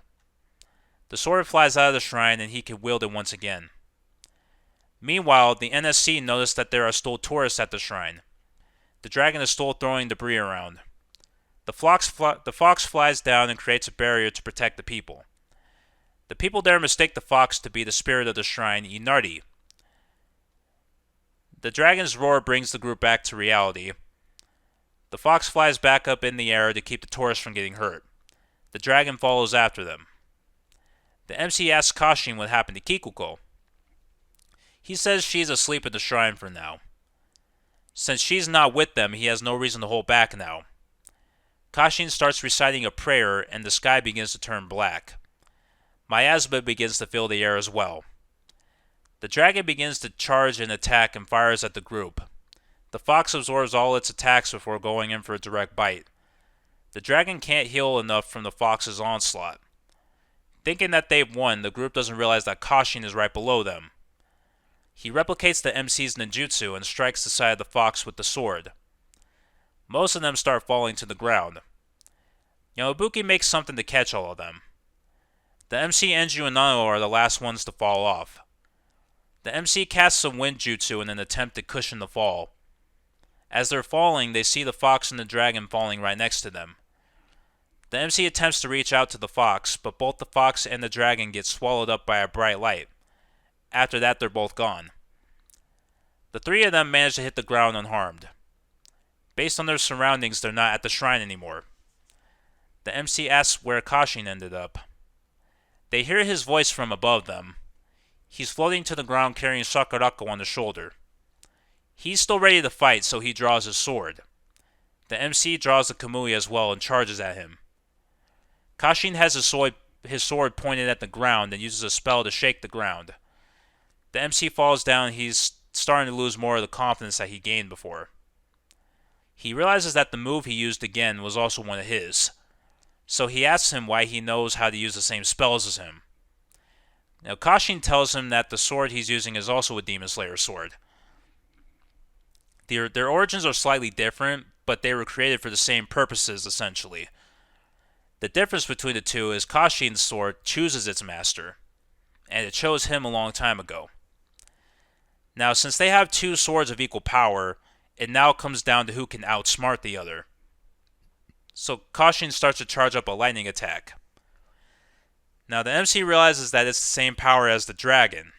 The sword flies out of the shrine and he can wield it once again. Meanwhile, the NSC notice that there are still tourists at the shrine. The dragon is still throwing debris around. The fox flies down and creates a barrier to protect the people. The people there mistake the fox to be the spirit of the shrine, Inari. The dragon's roar brings the group back to reality. The fox flies back up in the air to keep the tourists from getting hurt. The dragon follows after them. The MC asks Kashin what happened to Kikuko. He says she's asleep at the shrine for now. Since she's not with them, he has no reason to hold back now. Kashin starts reciting a prayer, and the sky begins to turn black. Miasma begins to fill the air as well. The dragon begins to charge and attack and fires at the group. The fox absorbs all its attacks before going in for a direct bite. The dragon can't heal enough from the fox's onslaught. Thinking that they've won, the group doesn't realize that Kashin is right below them. He replicates the MC's ninjutsu and strikes the side of the fox with the sword. Most of them start falling to the ground. Yamabuki makes something to catch all of them. The MC, Enju, and Nano are the last ones to fall off. The MC casts some wind jutsu in an attempt to cushion the fall. As they're falling, they see the fox and the dragon falling right next to them. The MC attempts to reach out to the fox, but both the fox and the dragon get swallowed up by a bright light. After that, they're both gone. The three of them manage to hit the ground unharmed. Based on their surroundings, they're not at the shrine anymore. The MC asks where Kashin ended up. They hear his voice from above them. He's floating to the ground carrying Sakurako on his shoulder. He's still ready to fight, so he draws his sword. The MC draws the Kamui as well and charges at him. Kashin has his sword pointed at the ground and uses a spell to shake the ground. The MC falls down and he's starting to lose more of the confidence that he gained before. He realizes that the move he used again was also one of his, so he asks him why he knows how to use the same spells as him. Now Kashin tells him that the sword he's using is also a Demon Slayer sword. Their origins are slightly different, but they were created for the same purposes essentially. The difference between the two is Kashin's sword chooses its master, and it chose him a long time ago. Now, since they have two swords of equal power, it now comes down to who can outsmart the other. So Kashin starts to charge up a lightning attack. Now the MC realizes that it's the same power as the dragon.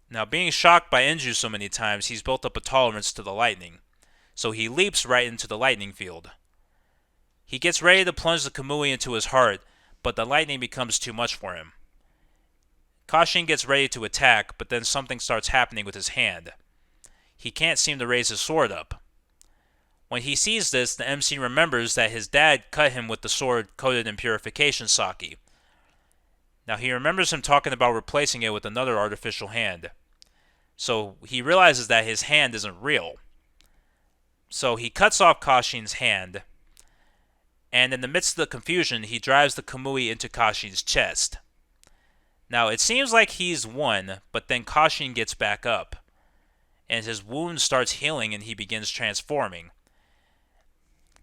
Now being shocked by Enju so many times, he's built up a tolerance to the lightning, so he leaps right into the lightning field. He gets ready to plunge the Kamui into his heart, but the lightning becomes too much for him. Kashin gets ready to attack, but then something starts happening with his hand. He can't seem to raise his sword up. When he sees this, the MC remembers that his dad cut him with the sword coated in purification sake. Now he remembers him talking about replacing it with another artificial hand. So he realizes that his hand isn't real. So he cuts off Kashin's hand, and in the midst of the confusion, he drives the Kamui into Kashin's chest. Now it seems like he's won, but then Kashin gets back up, and his wound starts healing and he begins transforming.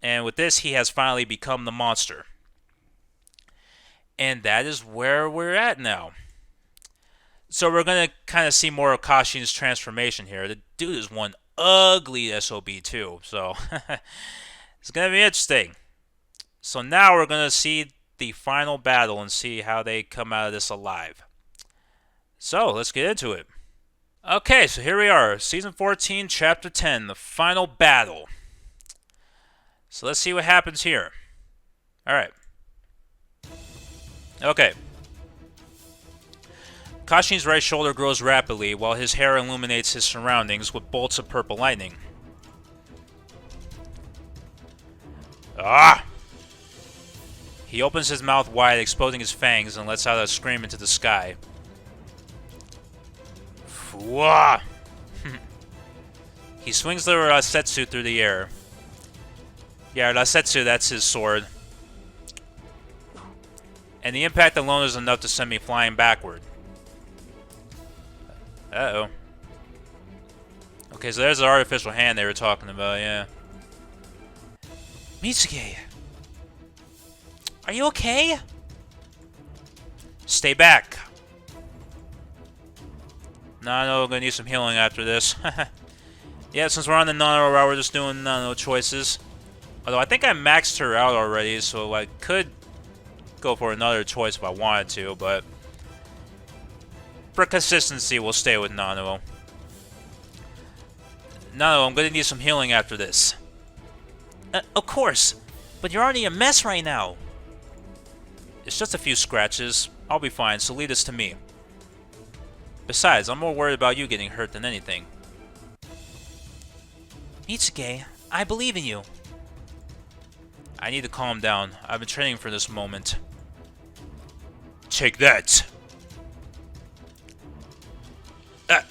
And with this, he has finally become the monster. And that is where we're at now. So we're going to kind of see more of Kashin's transformation here. The dude is one ugly SOB too, so it's going to be interesting. So now we're going to see the final battle and see how they come out of this alive. So let's get into it. Okay, so here we are. Season 14, Chapter 10, the final battle. So let's see what happens here. Alright. Okay. Kashin's right shoulder grows rapidly while his hair illuminates his surroundings with bolts of purple lightning. Ah! He opens his mouth wide, exposing his fangs, and lets out a scream into the sky. Fwah! He swings the Rasetsu through the air. Yeah, Rasetsu, that's his sword. And the impact alone is enough to send me flying backward. Uh-oh. Okay, so there's the artificial hand they were talking about, yeah. Mitsuge! Are you okay? Stay back. No, we're gonna need some healing after this. Yeah, since we're on the Nano route, we're just doing Nano choices. Although I think I maxed her out already, so I could go for another choice if I wanted to, but for consistency, we'll stay with Nano. Nano, I'm gonna need some healing after this. Of course, but you're already a mess right now. It's just a few scratches. I'll be fine, so leave this to me. Besides, I'm more worried about you getting hurt than anything. Mitsuge, I believe in you. I need to calm down. I've been training for this moment. Take that! Ah.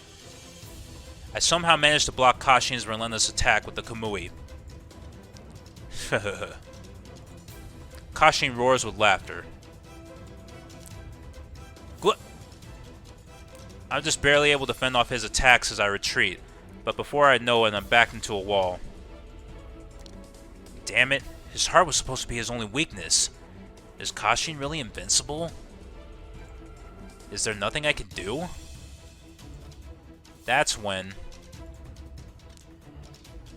I somehow managed to block Kashin's relentless attack with the Kamui. Kashin roars with laughter. I'm just barely able to fend off his attacks as I retreat, but before I know it, I'm backed into a wall. Damn it, his heart was supposed to be his only weakness. Is Kashin really invincible? Is there nothing I can do? That's when...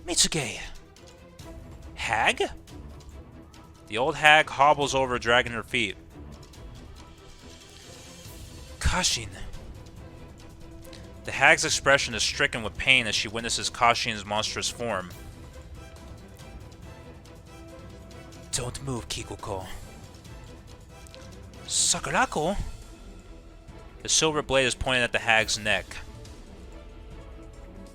Mitsuge! Hag? The old hag hobbles over, dragging her feet. Kashin. The hag's expression is stricken with pain as she witnesses Kashin's monstrous form. Don't move, Kikuko. Sakurako? The silver blade is pointed at the hag's neck.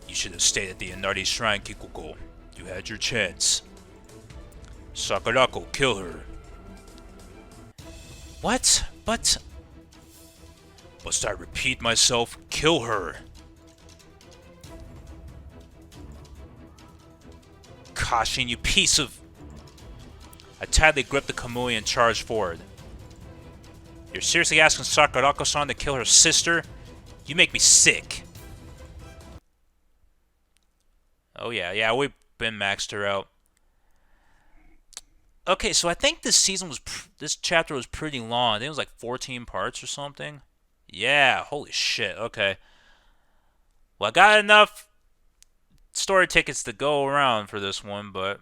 You should have stayed at the Inardi Shrine, Kikuko. You had your chance. Sakurako, kill her. What? But... Must I repeat myself? Kill her! Kashin, you piece of... I tightly gripped the Kamui and charged forward. You're seriously asking Sakurako-san to kill her sister? You make me sick. Oh yeah, we've been maxed her out. Okay, so I think this season was... this chapter was pretty long. I think it was like 14 parts or something. Yeah, holy shit, okay. Well, I got enough story tickets to go around for this one, but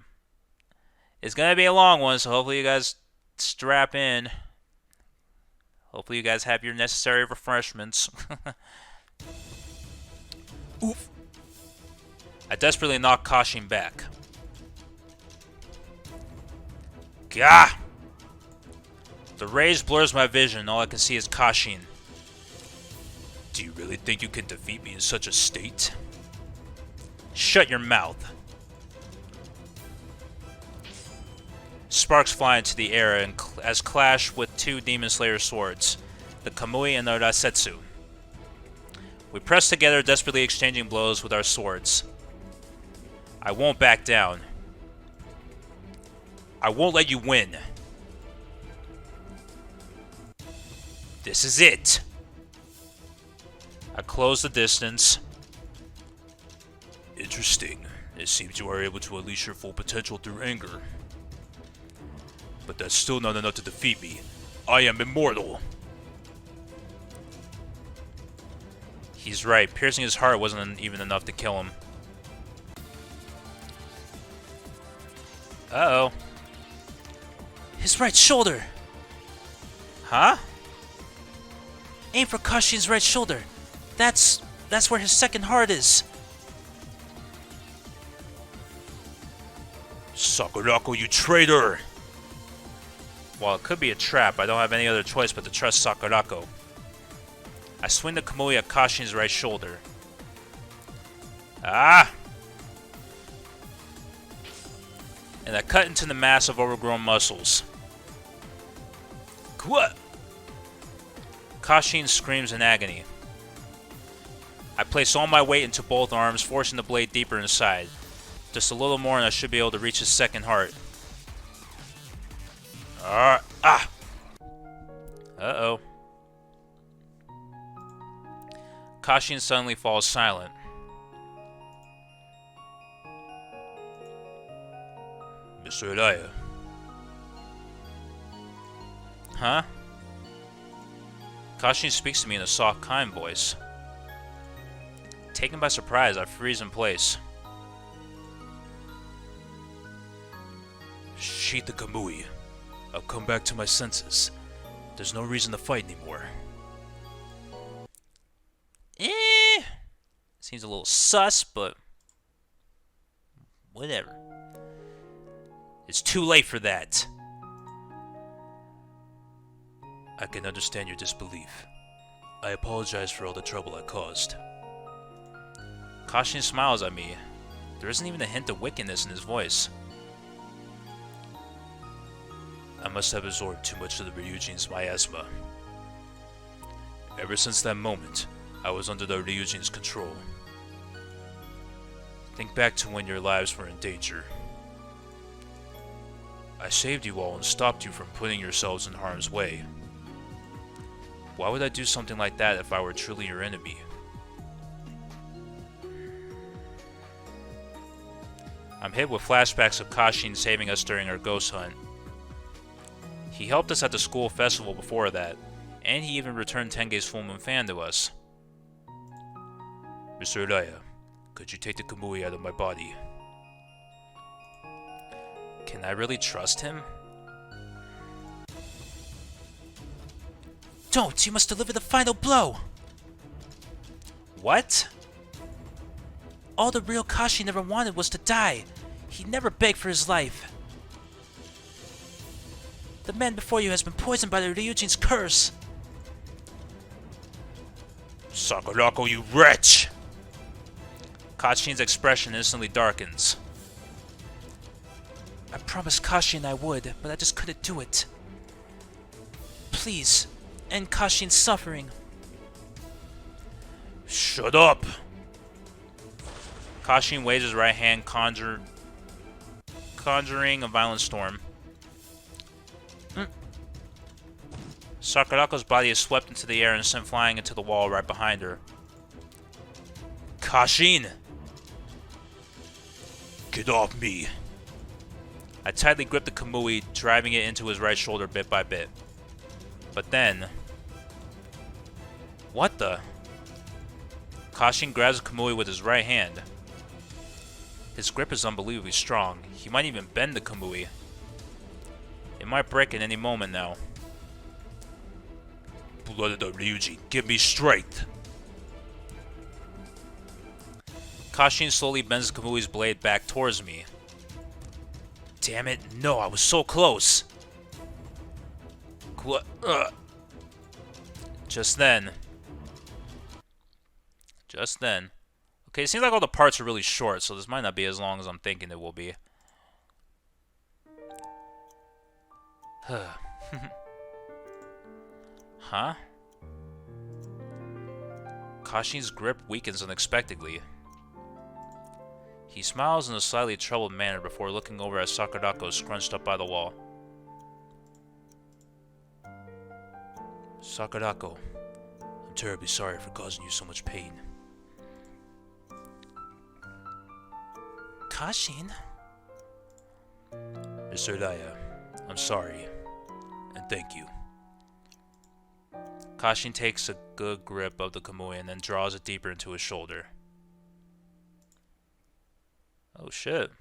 it's gonna be a long one, so hopefully you guys strap in. Hopefully you guys have your necessary refreshments. Oof. I desperately knocked Kashin back. Gah! The rage blurs my vision, and all I can see is Kashin. Do you really think you can defeat me in such a state? Shut your mouth. Sparks fly into the air and as clash with two Demon Slayer swords, the Kamui and the Rasetsu. We press together, desperately exchanging blows with our swords. I won't back down. I won't let you win. This is it. I close the distance. Interesting. It seems you are able to unleash your full potential through anger. But that's still not enough to defeat me. I am immortal. He's right. Piercing his heart wasn't even enough to kill him. Uh-oh. His right shoulder! Huh? Aim for Kashin's right shoulder. That's where his second heart is. Sakurako, you traitor! While it could be a trap, I don't have any other choice but to trust Sakurako. I swing the Kamui at Kashin's right shoulder. Ah! And I cut into the mass of overgrown muscles. What? Kashin screams in agony. I place all my weight into both arms, forcing the blade deeper inside. Just a little more and I should be able to reach his second heart. Uh-oh. Kashin suddenly falls silent. Mr. Hiraya. Huh? Kashin speaks to me in a soft, kind voice. Taken by surprise, I freeze in place. Sheath the Kamui. I'll come back to my senses. There's no reason to fight anymore. Seems a little sus, but whatever. It's too late for that. I can understand your disbelief. I apologize for all the trouble I caused. Kashin smiles at me, There isn't even a hint of wickedness in his voice. I must have absorbed too much of the Ryujin's miasma. Ever since that moment, I was under the Ryujin's control. Think back to when your lives were in danger. I saved you all and stopped you from putting yourselves in harm's way. Why would I do something like that if I were truly your enemy? I'm hit with flashbacks of Kashin saving us during our ghost hunt. He helped us at the school festival before that, and he even returned Tenge's full moon fan to us. Mr. Uraya, could you take the Kamui out of my body? Can I really trust him? Don't! You must deliver the final blow! What? All the real Kashi never wanted was to die. He never begged for his life. The man before you has been poisoned by the Ryujin's curse. Sakurako, you wretch! Kashin's expression instantly darkens. I promised Kashin I would, but I just couldn't do it. Please, end Kashin's suffering. Shut up! Kashin waves his right hand, conjuring a violent storm. Sakurako's body is swept into the air and sent flying into the wall right behind her. Kashin! Get off me! I tightly grip the Kamui, driving it into his right shoulder bit by bit. But then... What the? Kashin grabs the Kamui with his right hand. His grip is unbelievably strong. He might even bend the Kamui. It might break at any moment now. Blood of the Ryuji, give me strength! Kashin slowly bends the Kamui's blade back towards me. Damn it, no, I was so close! Just then. Okay, it seems like all the parts are really short, so this might not be as long as I'm thinking it will be. Huh? Kashin's grip weakens unexpectedly. He smiles in a slightly troubled manner before looking over at Sakurako scrunched up by the wall. Sakurako, I'm terribly sorry for causing you so much pain. Kashin? Mr. Uraya, I'm sorry, and thank you. Kashin takes a good grip of the Kamui and then draws it deeper into his shoulder. Oh shit.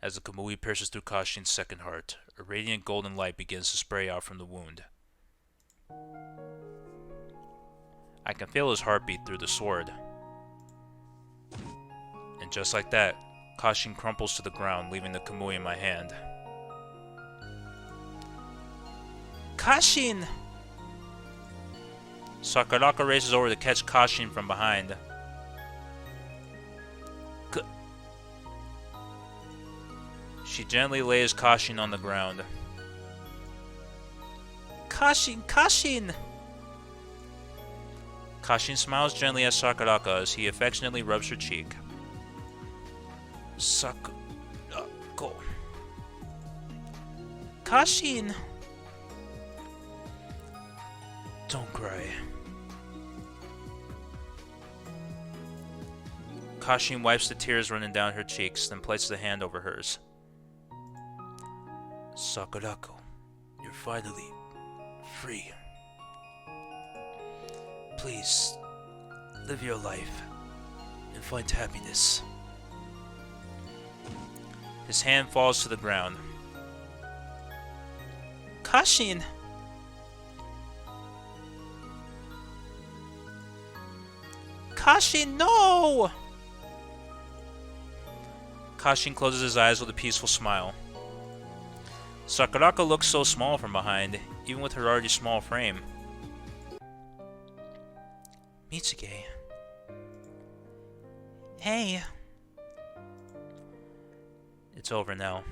As the Kamui pierces through Kashin's second heart, a radiant golden light begins to spray out from the wound. I can feel his heartbeat through the sword. And just like that, Kashin crumples to the ground, leaving the Kamui in my hand. Kashin! Sakurako races over to catch Kashin from behind. She gently lays Kashin on the ground. Kashin! Kashin! Kashin smiles gently at Sakurako as he affectionately rubs her cheek. Sakurako. Kashin! Don't cry. Kashin wipes the tears running down her cheeks, then places a hand over hers. Sakurako, you're finally free. Please, live your life and find happiness. His hand falls to the ground. Kashin! Kashin, no! Kashin closes his eyes with a peaceful smile. Sakurako looks so small from behind, even with her already small frame. Mitsuge. Hey. It's over now.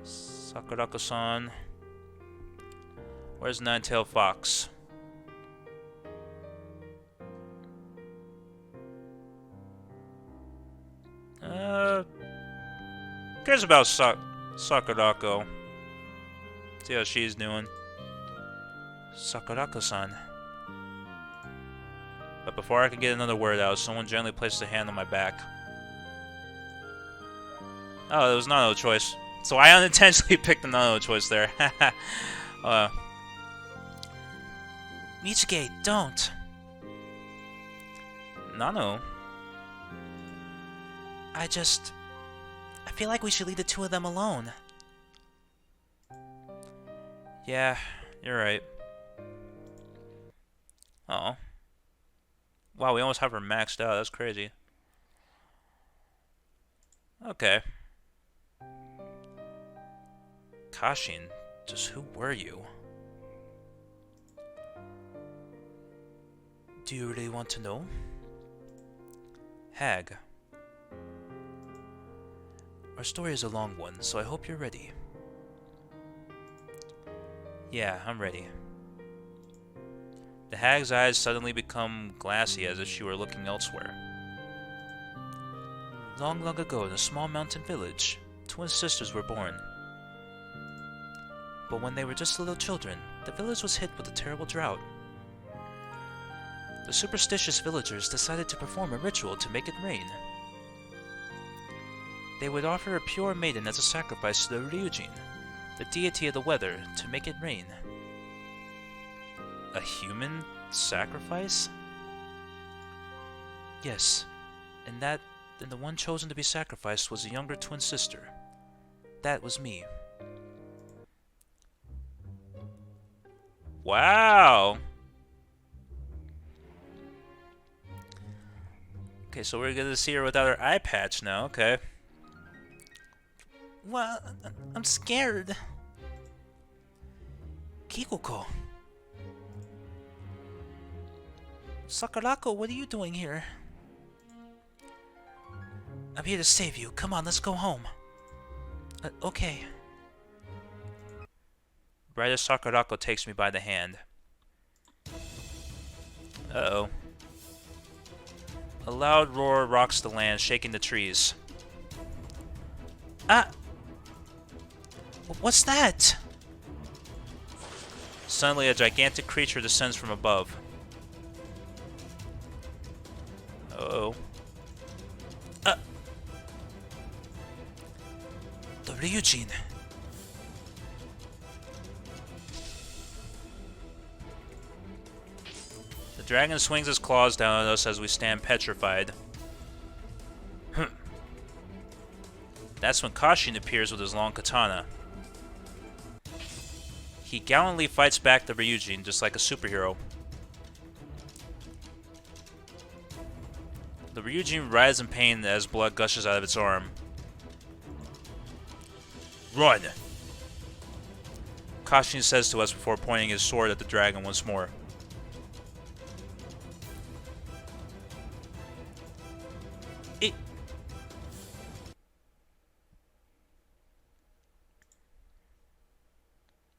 Sakurako-san. Where's Nine-Tailed Fox? Cares about Sakurako. See how she's doing. Sakurako-san. But before I could get another word out, someone gently placed a hand on my back. Oh, there was no choice. So I unintentionally picked another choice there. Michige, don't. Nano. I feel like we should leave the two of them alone. Yeah, you're right. Oh. Wow, we almost have her maxed out. That's crazy. Okay. Kashin, just who were you? Do you really want to know? Hag. Our story is a long one, so I hope you're ready. Yeah, I'm ready. The hag's eyes suddenly become glassy as if she were looking elsewhere. Long, long ago in a small mountain village, twin sisters were born. But when they were just little children, the village was hit with a terrible drought. The superstitious villagers decided to perform a ritual to make it rain. They would offer a pure maiden as a sacrifice to the Ryujin, the deity of the weather, to make it rain. A human sacrifice? Yes, and the one chosen to be sacrificed was a younger twin sister. That was me. Wow! Okay, so we're gonna see her without her eye patch now, okay. Well, I'm scared. Kikoko. Sakurako, what are you doing here? I'm here to save you. Come on, let's go home. Okay. Right as Sakurako takes me by the hand. Uh-oh. A loud roar rocks the land, shaking the trees. Ah! What's that? Suddenly, a gigantic creature descends from above. Uh-oh. The Ryujin. The dragon swings his claws down at us as we stand petrified. That's when Kashin appears with his long katana. He gallantly fights back the Ryujin just like a superhero. The Ryujin writhes in pain as blood gushes out of its arm. Run! Kashin says to us before pointing his sword at the dragon once more.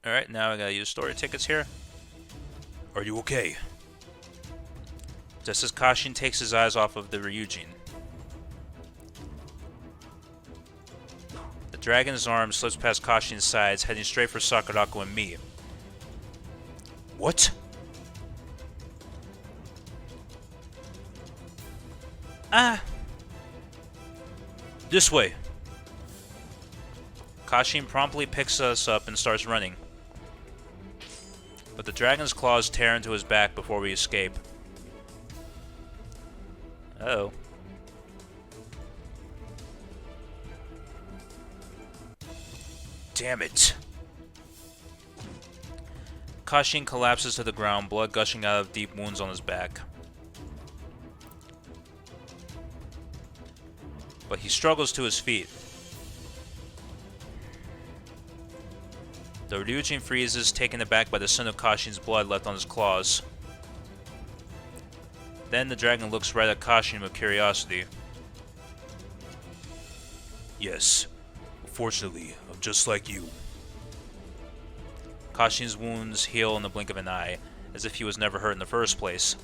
Alright, now I gotta use story tickets here. Are you okay? Just as Kashin takes his eyes off of the Ryujin. The dragon's arm slips past Kashin's sides, heading straight for Sakurako and me. What? Ah! This way! Kashin promptly picks us up and starts running. But the dragon's claws tear into his back before we escape. Uh-oh. Damn it. Kashin collapses to the ground, blood gushing out of deep wounds on his back. But he struggles to his feet. The Ryujin freezes, taken aback by the scent of Kashin's blood left on his claws. Then the dragon looks right at Kashin with curiosity. Yes. Fortunately, I'm just like you. Kashin's wounds heal in the blink of an eye, as if he was never hurt in the first place.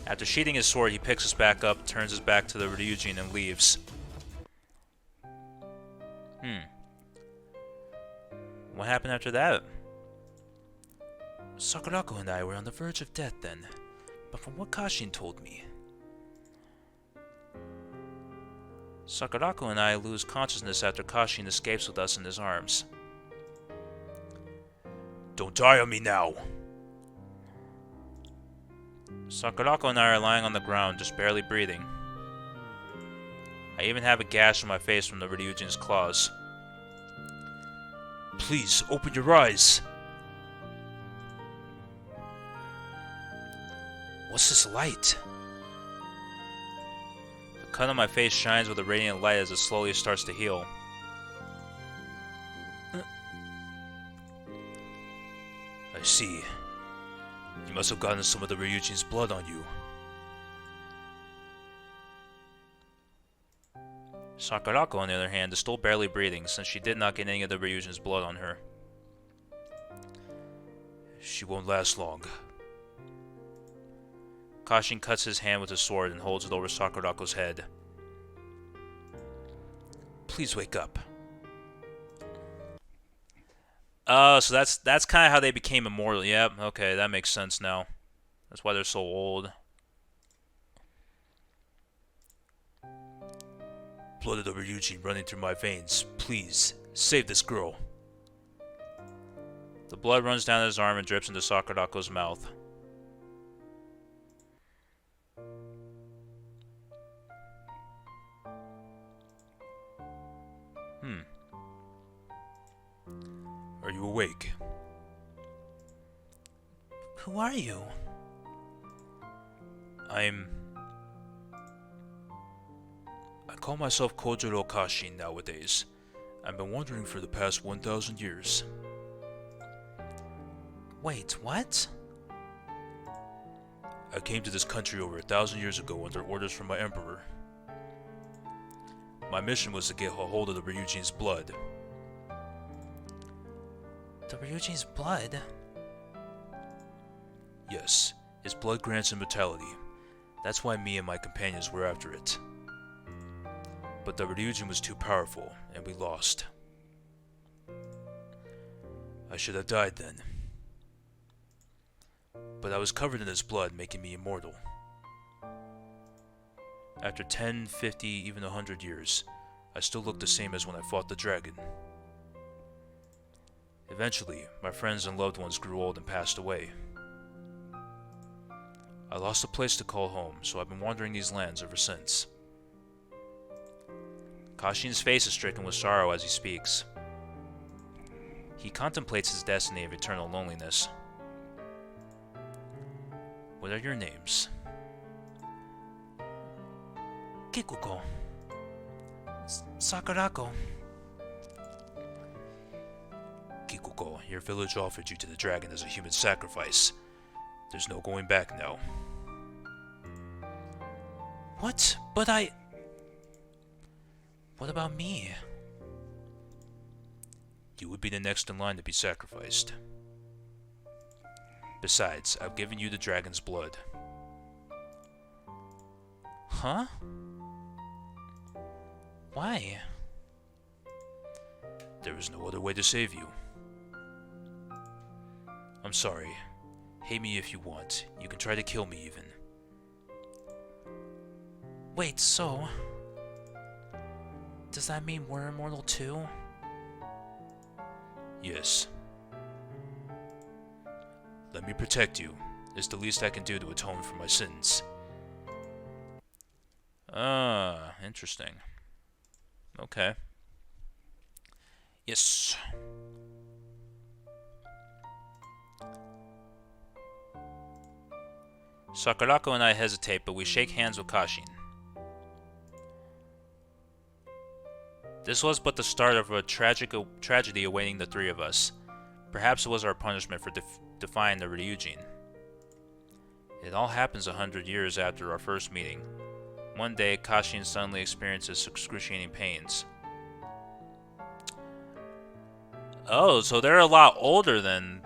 After sheathing his sword, he picks us back up, turns his back to the Ryujin, and leaves. What happened after that? Sakurako and I were on the verge of death then, but from what Kashin told me... Sakurako and I lose consciousness after Kashin escapes with us in his arms. Don't die on me now! Sakurako and I are lying on the ground, just barely breathing. I even have a gash on my face from the Ryujin's claws. Please, open your eyes! What's this light? The cut on my face shines with a radiant light as it slowly starts to heal. I see. You must have gotten some of the Ryujin's blood on you. Sakurako, on the other hand, is still barely breathing since she did not get any of the Ryujin's blood on her. She won't last long. Kashin cuts his hand with his sword and holds it over Sakurako's head. Please wake up. Oh, so that's kind of how they became immortal. Yep, okay, that makes sense now. That's why they're so old. Blood of the Ryujin running through my veins. Please, save this girl. The blood runs down his arm and drips into Sakurako's mouth. Are you awake? Who are you? I call myself Kojiro Kashin nowadays. I've been wandering for the past 1,000 years. Wait, what? I came to this country over 1,000 years ago under orders from my emperor. My mission was to get a hold of the Ryujin's blood. The Ryujin's blood? Yes, his blood grants immortality. That's why me and my companions were after it. But the Ryujin was too powerful, and we lost. I should have died then. But I was covered in his blood, making me immortal. After 10, 50, even 100 years, I still look the same as when I fought the dragon. Eventually, my friends and loved ones grew old and passed away. I lost a place to call home, so I've been wandering these lands ever since. Kashin's face is stricken with sorrow as he speaks. He contemplates his destiny of eternal loneliness. What are your names? Kikuko. Sakurako. Kikuko, your village offered you to the dragon as a human sacrifice. There's no going back now. What? What about me? You would be the next in line to be sacrificed. Besides, I've given you the dragon's blood. Huh? Why? There is no other way to save you. I'm sorry. Hate me if you want. You can try to kill me even. Wait, so... does that mean we're immortal too? Yes. Let me protect you. It's the least I can do to atone for my sins. Ah, interesting. Okay. Yes. Sakurako and I hesitate, but we shake hands with Kashin. This was but the start of a tragedy awaiting the three of us. Perhaps it was our punishment for defying the Ryujin. It all happens 100 years after our first meeting. One day, Kashin suddenly experiences excruciating pains. Oh, so they're a lot older than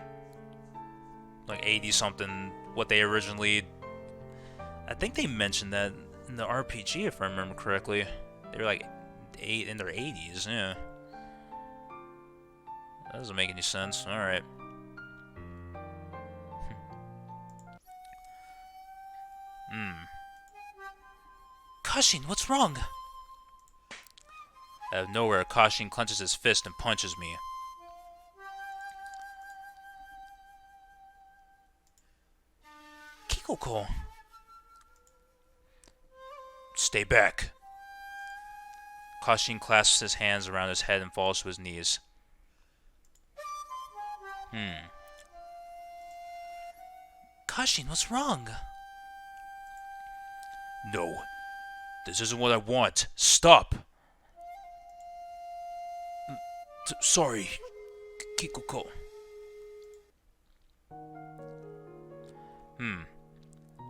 like 80 something what they originally. I think they mentioned that in the RPG if I remember correctly. They were like in their 80s, yeah. That doesn't make any sense. Alright. Kashin, what's wrong? Out of nowhere, Kashin clenches his fist and punches me. Kikoko. Stay back. Kashin clasps his hands around his head and falls to his knees. Kashin, what's wrong? No. This isn't what I want. Stop! Sorry, Kikoko.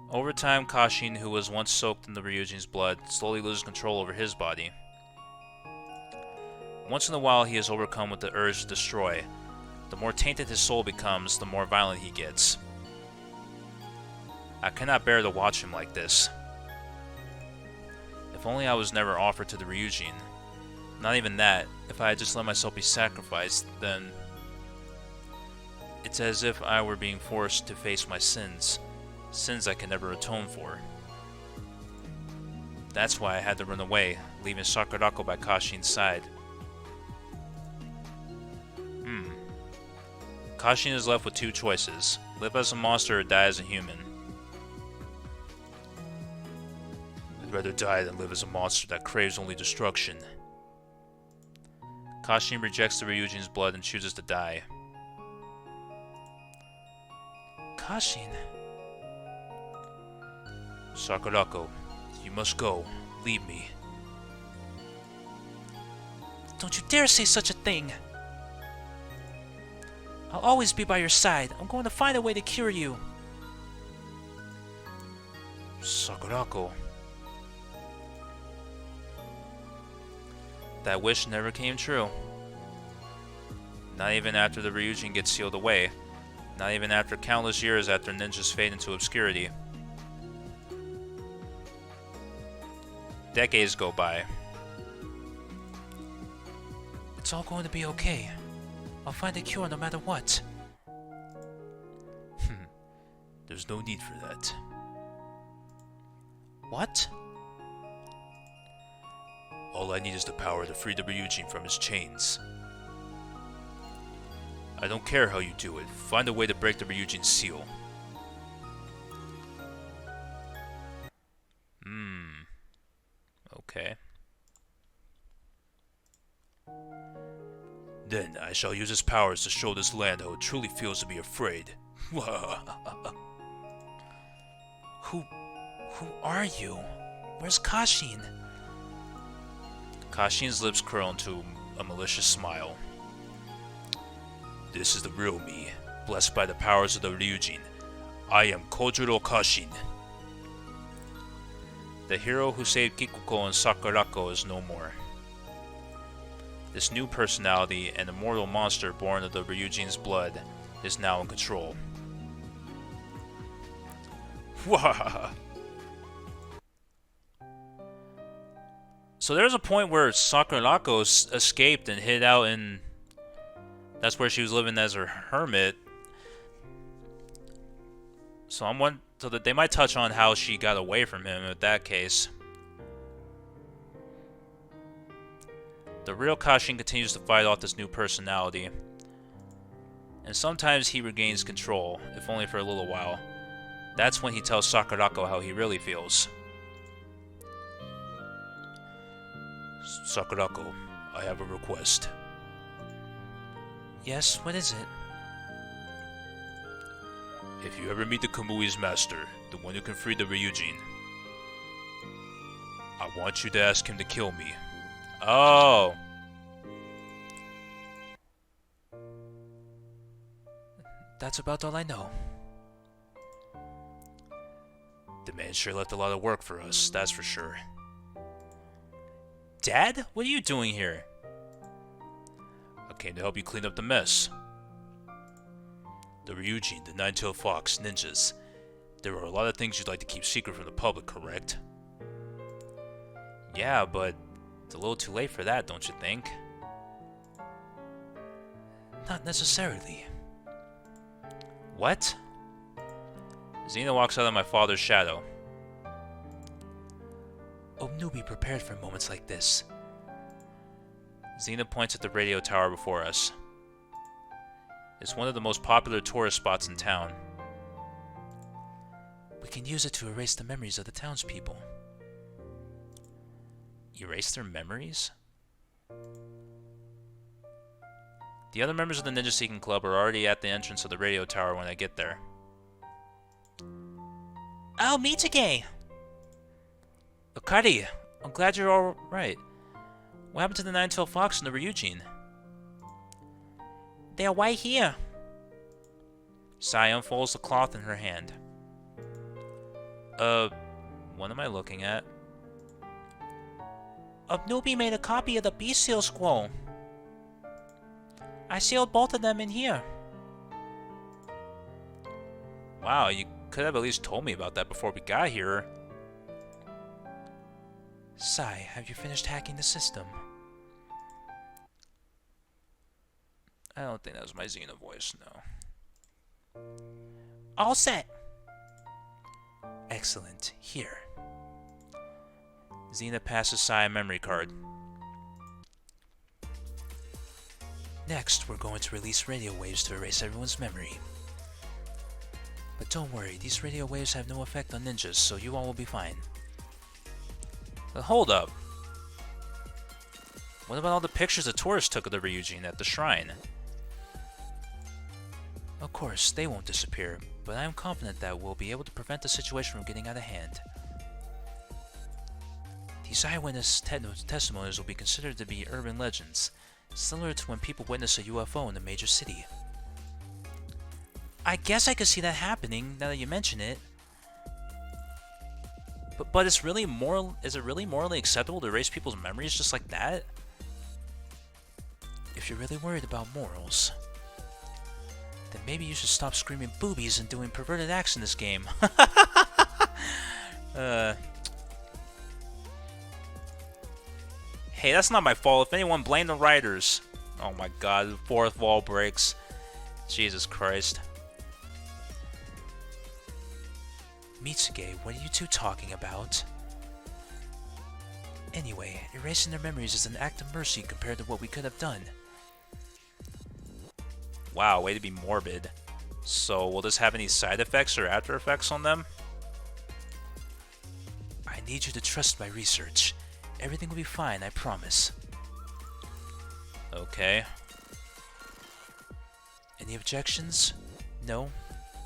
Over time, Kashin, who was once soaked in the Ryujin's blood, slowly loses control over his body. Once in a while, he is overcome with the urge to destroy. The more tainted his soul becomes, the more violent he gets. I cannot bear to watch him like this. If only I was never offered to the Ryujin. Not even that, if I had just let myself be sacrificed, then... It's as if I were being forced to face my sins. Sins I can never atone for. That's why I had to run away, leaving Sakurako by Kashin's side. Kashin is left with two choices. Live as a monster or die as a human. I'd rather die than live as a monster that craves only destruction. Kashin rejects the Ryujin's blood and chooses to die. Kashin... Sakurako, you must go. Leave me. Don't you dare say such a thing! I'll always be by your side. I'm going to find a way to cure you. Sakurako. That wish never came true. Not even after the Ryujin gets sealed away. Not even after countless years after ninjas fade into obscurity. Decades go by. It's all going to be okay. I'll find a cure no matter what. There's no need for that. What? All I need is the power to free the Ryujin from his chains. I don't care how you do it. Find a way to break the Ryujin's seal. Okay. Then I shall use his powers to show this land how it truly feels to be afraid. Who are you? Where's Kashin? Kashin's lips curl into a malicious smile. This is the real me, blessed by the powers of the Ryujin. I am Kojuro Kashin. The hero who saved Kikoko and Sakurako is no more. This new personality, an immortal monster born of the Ryujin's blood, is now in control. So there's a point where Sakurako escaped and hid out in... That's where she was living as her hermit. So so that they might touch on how she got away from him in that case. The real Kashin continues to fight off this new personality. And sometimes he regains control, if only for a little while. That's when he tells Sakurako how he really feels. Sakurako, I have a request. Yes, what is it? If you ever meet the Kamui's master, the one who can free the Ryujin, I want you to ask him to kill me. Oh. That's about all I know. The man sure left a lot of work for us, that's for sure. Dad? What are you doing here? I came to help you clean up the mess. The Ryujin, the Nine-Tailed Fox, ninjas. There are a lot of things you'd like to keep secret from the public, correct? Yeah, but it's a little too late for that, don't you think? Not necessarily. What? Xena walks out of my father's shadow. Obnu, be prepared for moments like this. Xena points at the radio tower before us. It's one of the most popular tourist spots in town. We can use it to erase the memories of the townspeople. Erase their memories? The other members of the Ninja Seeking Club are already at the entrance of the radio tower when I get there. Oh, Mitsugay! Akari, I'm glad you're alright. What happened to the Nine-Tailed Fox and the Ryujin? They're right here. Sai unfolds the cloth in her hand. What am I looking at? Obnubi made a copy of the Beast Seal Scroll. I sealed both of them in here. Wow, you could have at least told me about that before we got here. Sai, have you finished hacking the system? I don't think that was my Xena voice, no. All set. Excellent. Here. Xena passes Sai a memory card. Next, we're going to release radio waves to erase everyone's memory. But don't worry, these radio waves have no effect on ninjas, so you all will be fine. But hold up. What about all the pictures the tourists took of the Ryujin at the shrine? Of course, they won't disappear, but I am confident that we'll be able to prevent the situation from getting out of hand. These eyewitness testimonies will be considered to be urban legends, similar to when people witness a UFO in a major city. I guess I could see that happening, now that you mention it. But it's really is it really morally acceptable to erase people's memories just like that? If you're really worried about morals, then maybe you should stop screaming boobies and doing perverted acts in this game. Hey, that's not my fault. If anyone, blame the writers. Oh my god, the fourth wall breaks. Jesus Christ. Mitsuge, what are you two talking about? Anyway, erasing their memories is an act of mercy compared to what we could have done. Wow, way to be morbid. So, will this have any side effects or after effects on them? I need you to trust my research. Everything will be fine, I promise. Okay. Any objections? No?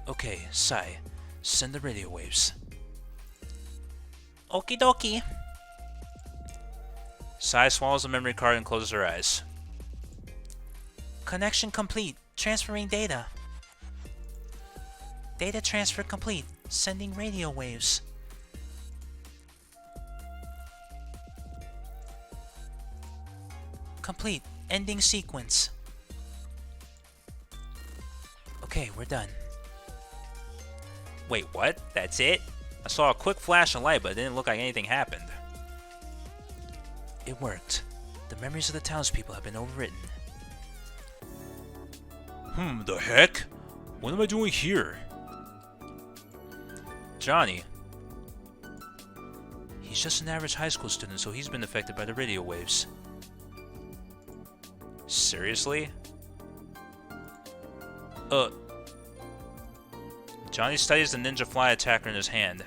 Okay, Sai, send the radio waves. Okie dokie. Sai swallows the memory card and closes her eyes. Connection complete. Transferring data. Data transfer complete. Sending radio waves. Complete. Ending sequence. Okay, we're done. Wait, what? That's it? I saw a quick flash of light, but it didn't look like anything happened. It worked. The memories of the townspeople have been overwritten. The heck? What am I doing here? Johnny. He's just an average high school student, so he's been affected by the radio waves. Seriously? Johnny studies the ninja fly attacker in his hand.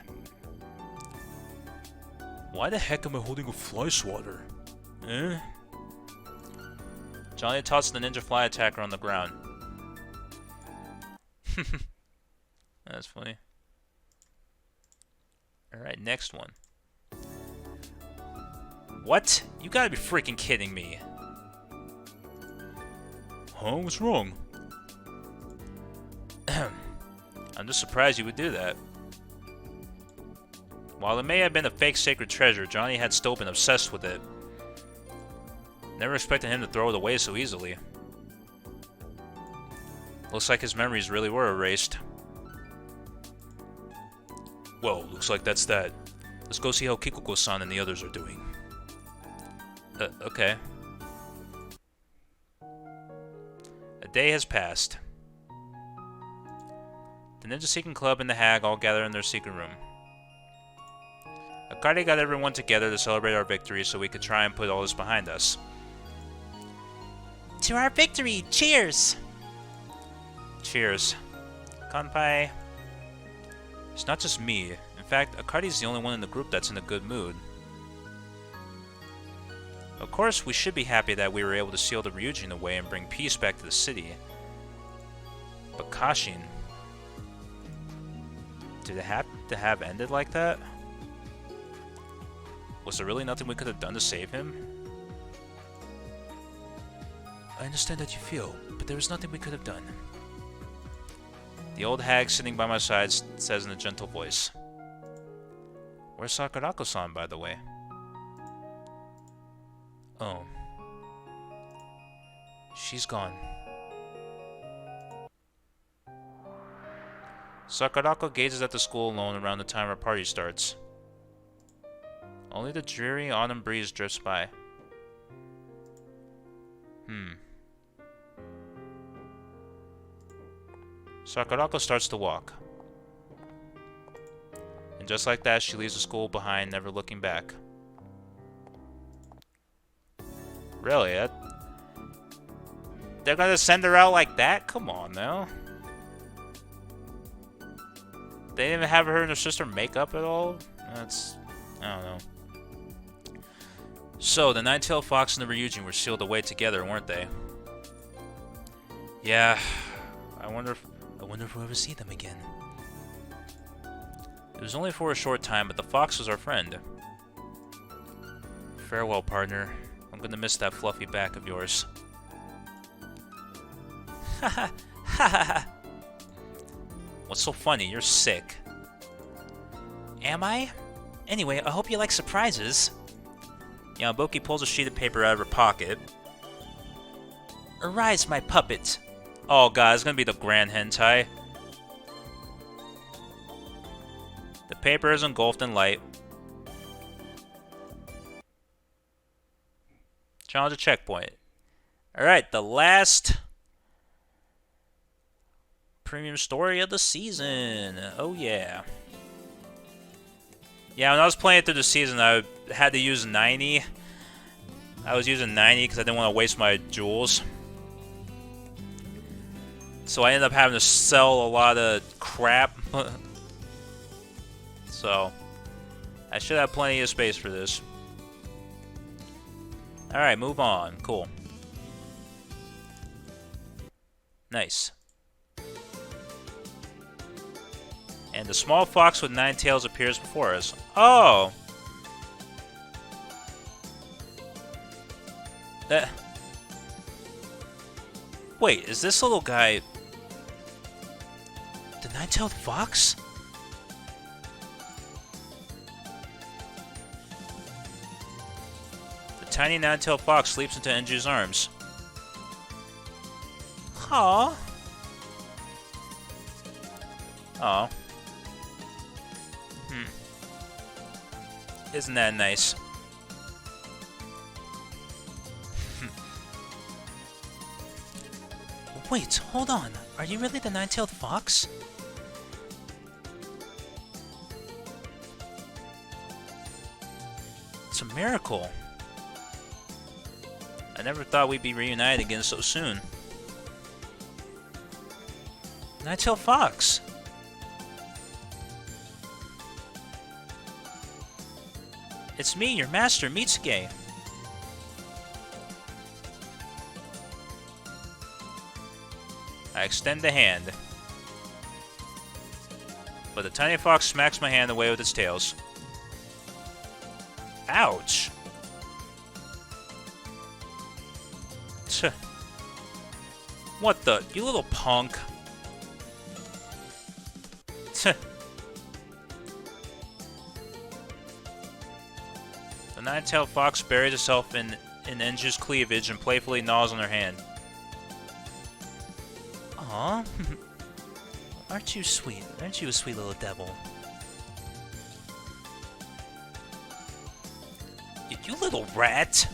Why the heck am I holding a fly swatter? Eh? Johnny tosses the ninja fly attacker on the ground. That's funny. Alright, next one. What? You gotta be freaking kidding me. Huh? What's wrong? I'm just surprised you would do that. While it may have been a fake sacred treasure, Johnny had still been obsessed with it. Never expected him to throw it away so easily. Looks like his memories really were erased. Well, looks like that's that. Let's go see how Kikuko-san and the others are doing. Okay. A day has passed. The Ninja Seeking Club and the Hag all gather in their secret room. Akari got everyone together to celebrate our victory so we could try and put all this behind us. To our victory! Cheers! Cheers. Kanpai. It's not just me. In fact, Akari's the only one in the group that's in a good mood. Of course, we should be happy that we were able to seal the Ryujin away and bring peace back to the city. But Kashin... did it have to have ended like that? Was there really nothing we could have done to save him? I understand how you feel, but there was nothing we could have done. The old hag sitting by my side says in a gentle voice. Where's Sakurako-san, by the way? Oh. She's gone. Sakurako gazes at the school alone around the time our party starts. Only the dreary autumn breeze drifts by. Sakurako starts to walk. And just like that, she leaves the school behind, never looking back. Really? They're gonna send her out like that? Come on, now. They didn't even have her and her sister make up at all? That's... I don't know. So, the Nine-Tailed Fox and the Ryujin were sealed away together, weren't they? Yeah... I wonder if we'll ever see them again. It was only for a short time, but the fox was our friend. Farewell, partner. I'm gonna miss that fluffy back of yours. Haha, haha. What's so funny? You're sick. Am I? Anyway, I hope you like surprises. Yamabuki pulls a sheet of paper out of her pocket. Arise, my puppet. Oh god, it's gonna be the grand hentai. The paper is engulfed in light. Challenge a checkpoint. Alright, the last premium story of the season. Oh yeah. Yeah, when I was playing through the season, I had to use 90. I was using 90 because I didn't want to waste my jewels. So I ended up having to sell a lot of crap. So, I should have plenty of space for this. Alright, move on. Cool. Nice. And the small fox with 9 tails appears before us. Oh! Wait, is this little guy... The Nine-Tailed Fox? The tiny nine-tailed fox sleeps into Enju's arms. Aw. Aw. Isn't that nice? Wait, hold on. Are you really the Nine-Tailed Fox? It's a miracle. I never thought we'd be reunited again so soon. Nine-Tailed Fox. It's me, your master, Mitsuke. I extend the hand. But the tiny fox smacks my hand away with its tails. Ouch! Tch. What the? You little punk. Tch. nine-tailed fox buries itself in Enju's cleavage and playfully gnaws on her hand. Aw. Aren't you sweet? Aren't you a sweet little devil? You little rat!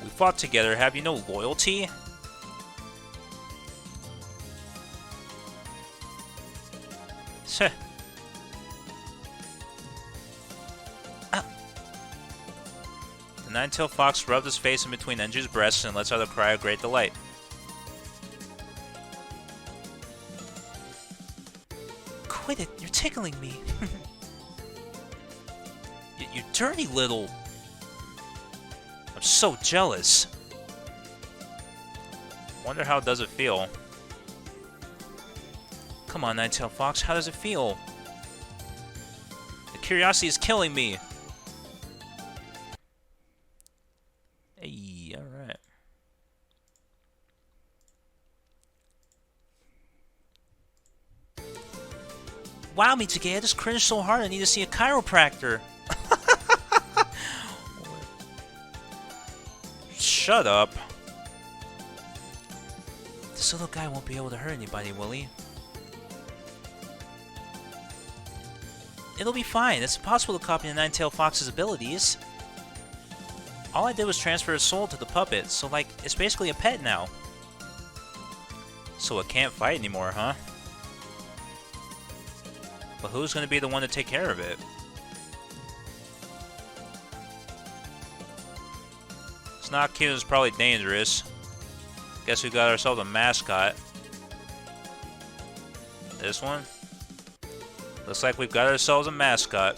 We fought together, have you no loyalty? Seh. The nine-tailed fox rubbed his face in between Enju's breasts and lets out a cry of great delight. Quit it, you're tickling me. You dirty little... I'm so jealous. Wonder how does it feel? Come on, nine-tailed fox, how does it feel? The curiosity is killing me. Hey, alright. Wow, Mitsuge, I just cringed so hard I need to see a chiropractor. Shut up. This little guy won't be able to hurt anybody, will he? It'll be fine. It's impossible to copy the nine-tailed fox's abilities. All I did was transfer his soul to the puppet, so like, it's basically a pet now. So it can't fight anymore, huh? But who's gonna be the one to take care of it? It's not cute, it's probably dangerous. Guess we got ourselves a mascot. This one? Looks like we've got ourselves a mascot.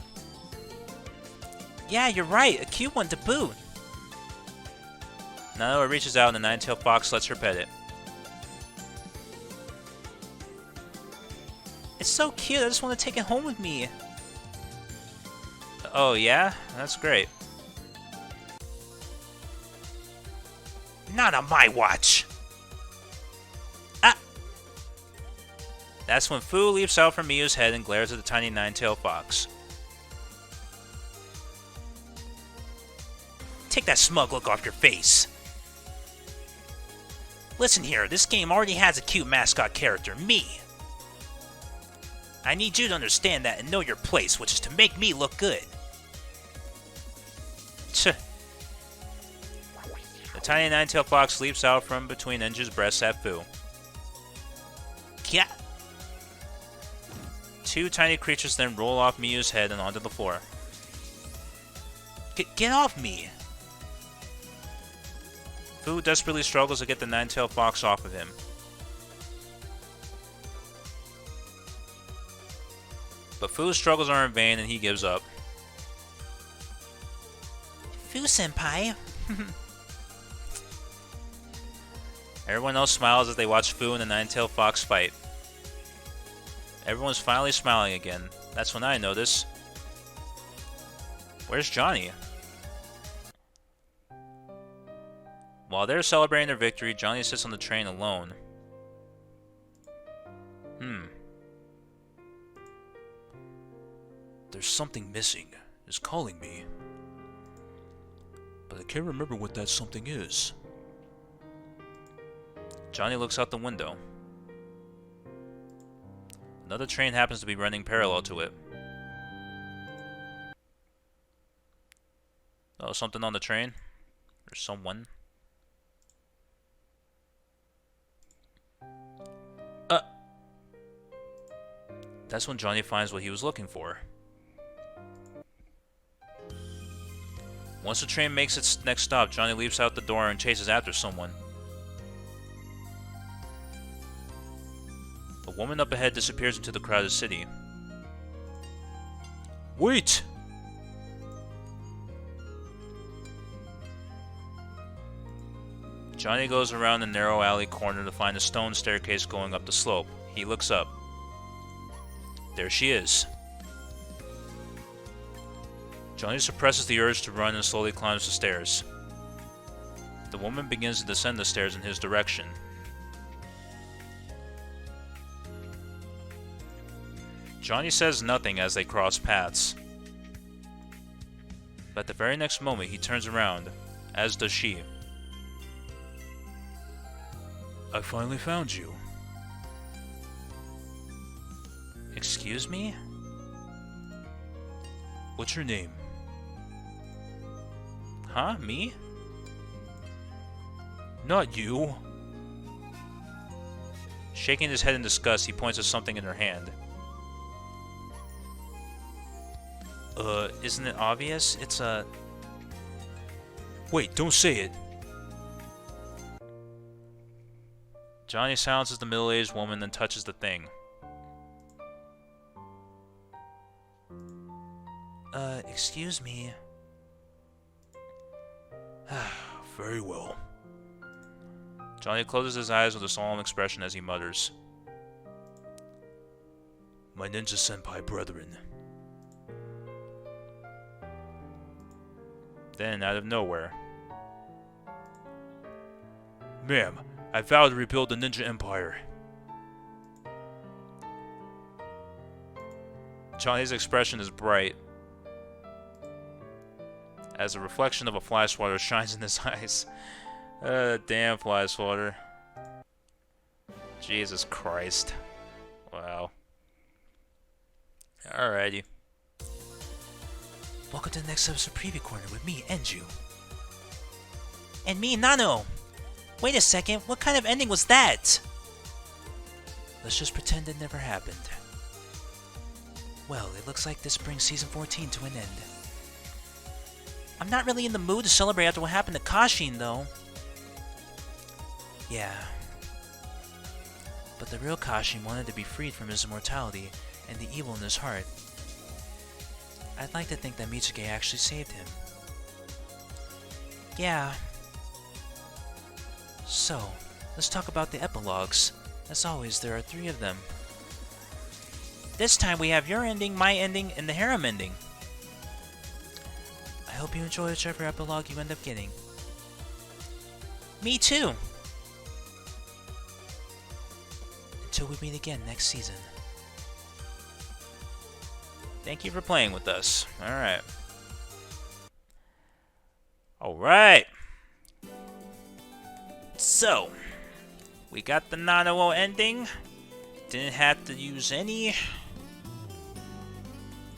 Yeah, you're right. A cute one to boot. Nanoa reaches out and the nine-tailed fox lets her pet it. It's so cute. I just want to take it home with me. Oh, yeah? That's great. Not on my watch. That's when Fu leaps out from Miyu's head and glares at the tiny nine-tailed fox. Take that smug look off your face. Listen here, this game already has a cute mascot character, me. I need you to understand that and know your place, which is to make me look good. Tch. The tiny nine-tailed fox leaps out from between Enju's breasts at Fu. Yeah. Two tiny creatures then roll off Miyu's head and onto the floor. Get off me! Fu desperately struggles to get the nine-tailed fox off of him. But Fu's struggles are in vain and he gives up. Fu-senpai. Everyone else smiles as they watch Fu and the nine-tailed fox fight. Everyone's finally smiling again. That's when I notice. Where's Johnny? While they're celebrating their victory, Johnny sits on the train alone. There's something missing. It's calling me. But I can't remember what that something is. Johnny looks out the window. Another train happens to be running parallel to it. Oh, something on the train? Or someone? That's when Johnny finds what he was looking for. Once the train makes its next stop, Johnny leaps out the door and chases after someone. A woman up ahead disappears into the crowded city. Wait! Johnny goes around the narrow alley corner to find a stone staircase going up the slope. He looks up. There she is. Johnny suppresses the urge to run and slowly climbs the stairs. The woman begins to descend the stairs in his direction. Johnny says nothing as they cross paths. But at the very next moment, he turns around, as does she. I finally found you. Excuse me? What's your name? Huh? Me? Not you. Shaking his head in disgust, he points at something in her hand. Isn't it obvious? It's a... Wait, don't say it. Johnny silences the middle-aged woman, then touches the thing. Excuse me. Very well. Johnny closes his eyes with a solemn expression as he mutters. My ninja senpai brethren. Then, out of nowhere, Ma'am, I vow to rebuild the ninja empire. Johnny's expression is bright, as a reflection of a fly swatter shines in his eyes. Damn fly swatter. Jesus Christ. Wow. Alrighty. Welcome to the next episode of Preview Corner with me, Enju. And me, Nano! Wait a second, what kind of ending was that? Let's just pretend it never happened. Well, it looks like this brings Season 14 to an end. I'm not really in the mood to celebrate after what happened to Kashin, though. Yeah. But the real Kashin wanted to be freed from his immortality and the evil in his heart. I'd like to think that Mitsuge actually saved him. Yeah. So, let's talk about the epilogues. As always, there are 3 of them. This time we have your ending, my ending, and the harem ending. I hope you enjoy whichever epilogue you end up getting. Me too! Until we meet again next season. Thank you for playing with us. Alright. Alright. So, we got the Nanao ending. Didn't have to use any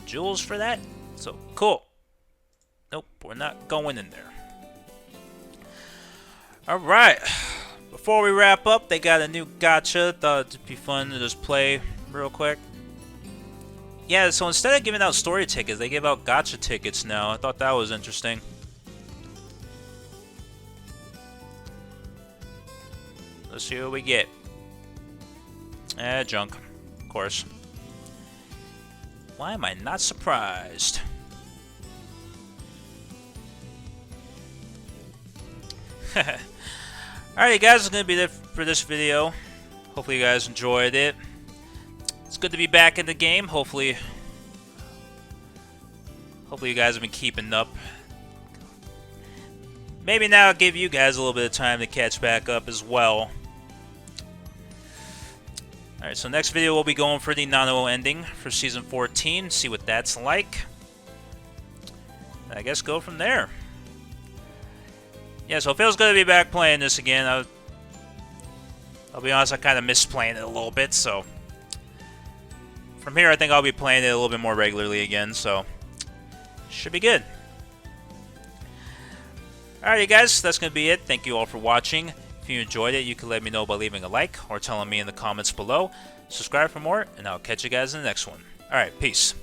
jewels for that. So, cool. Nope, we're not going in there. Alright. Before we wrap up, they got a new gacha. Thought it'd be fun to just play real quick. Yeah, so instead of giving out story tickets, they give out gacha tickets now. I thought that was interesting. Let's see what we get. Junk. Of course. Why am I not surprised? Alright guys, that's going to be it for this video. Hopefully you guys enjoyed it. It's good to be back in the game. Hopefully you guys have been keeping up. Maybe now I'll give you guys a little bit of time to catch back up as well. Alright, so next video we'll be going for the Nanao ending for Season 14. See what that's like. I guess go from there. Yeah, so it feels good to be back playing this again. I'll be honest, I kind of miss playing it a little bit, so... From here, I think I'll be playing it a little bit more regularly again, so... Should be good. Alright, guys, that's going to be it. Thank you all for watching. If you enjoyed it, you can let me know by leaving a like or telling me in the comments below. Subscribe for more, and I'll catch you guys in the next one. Alright, peace.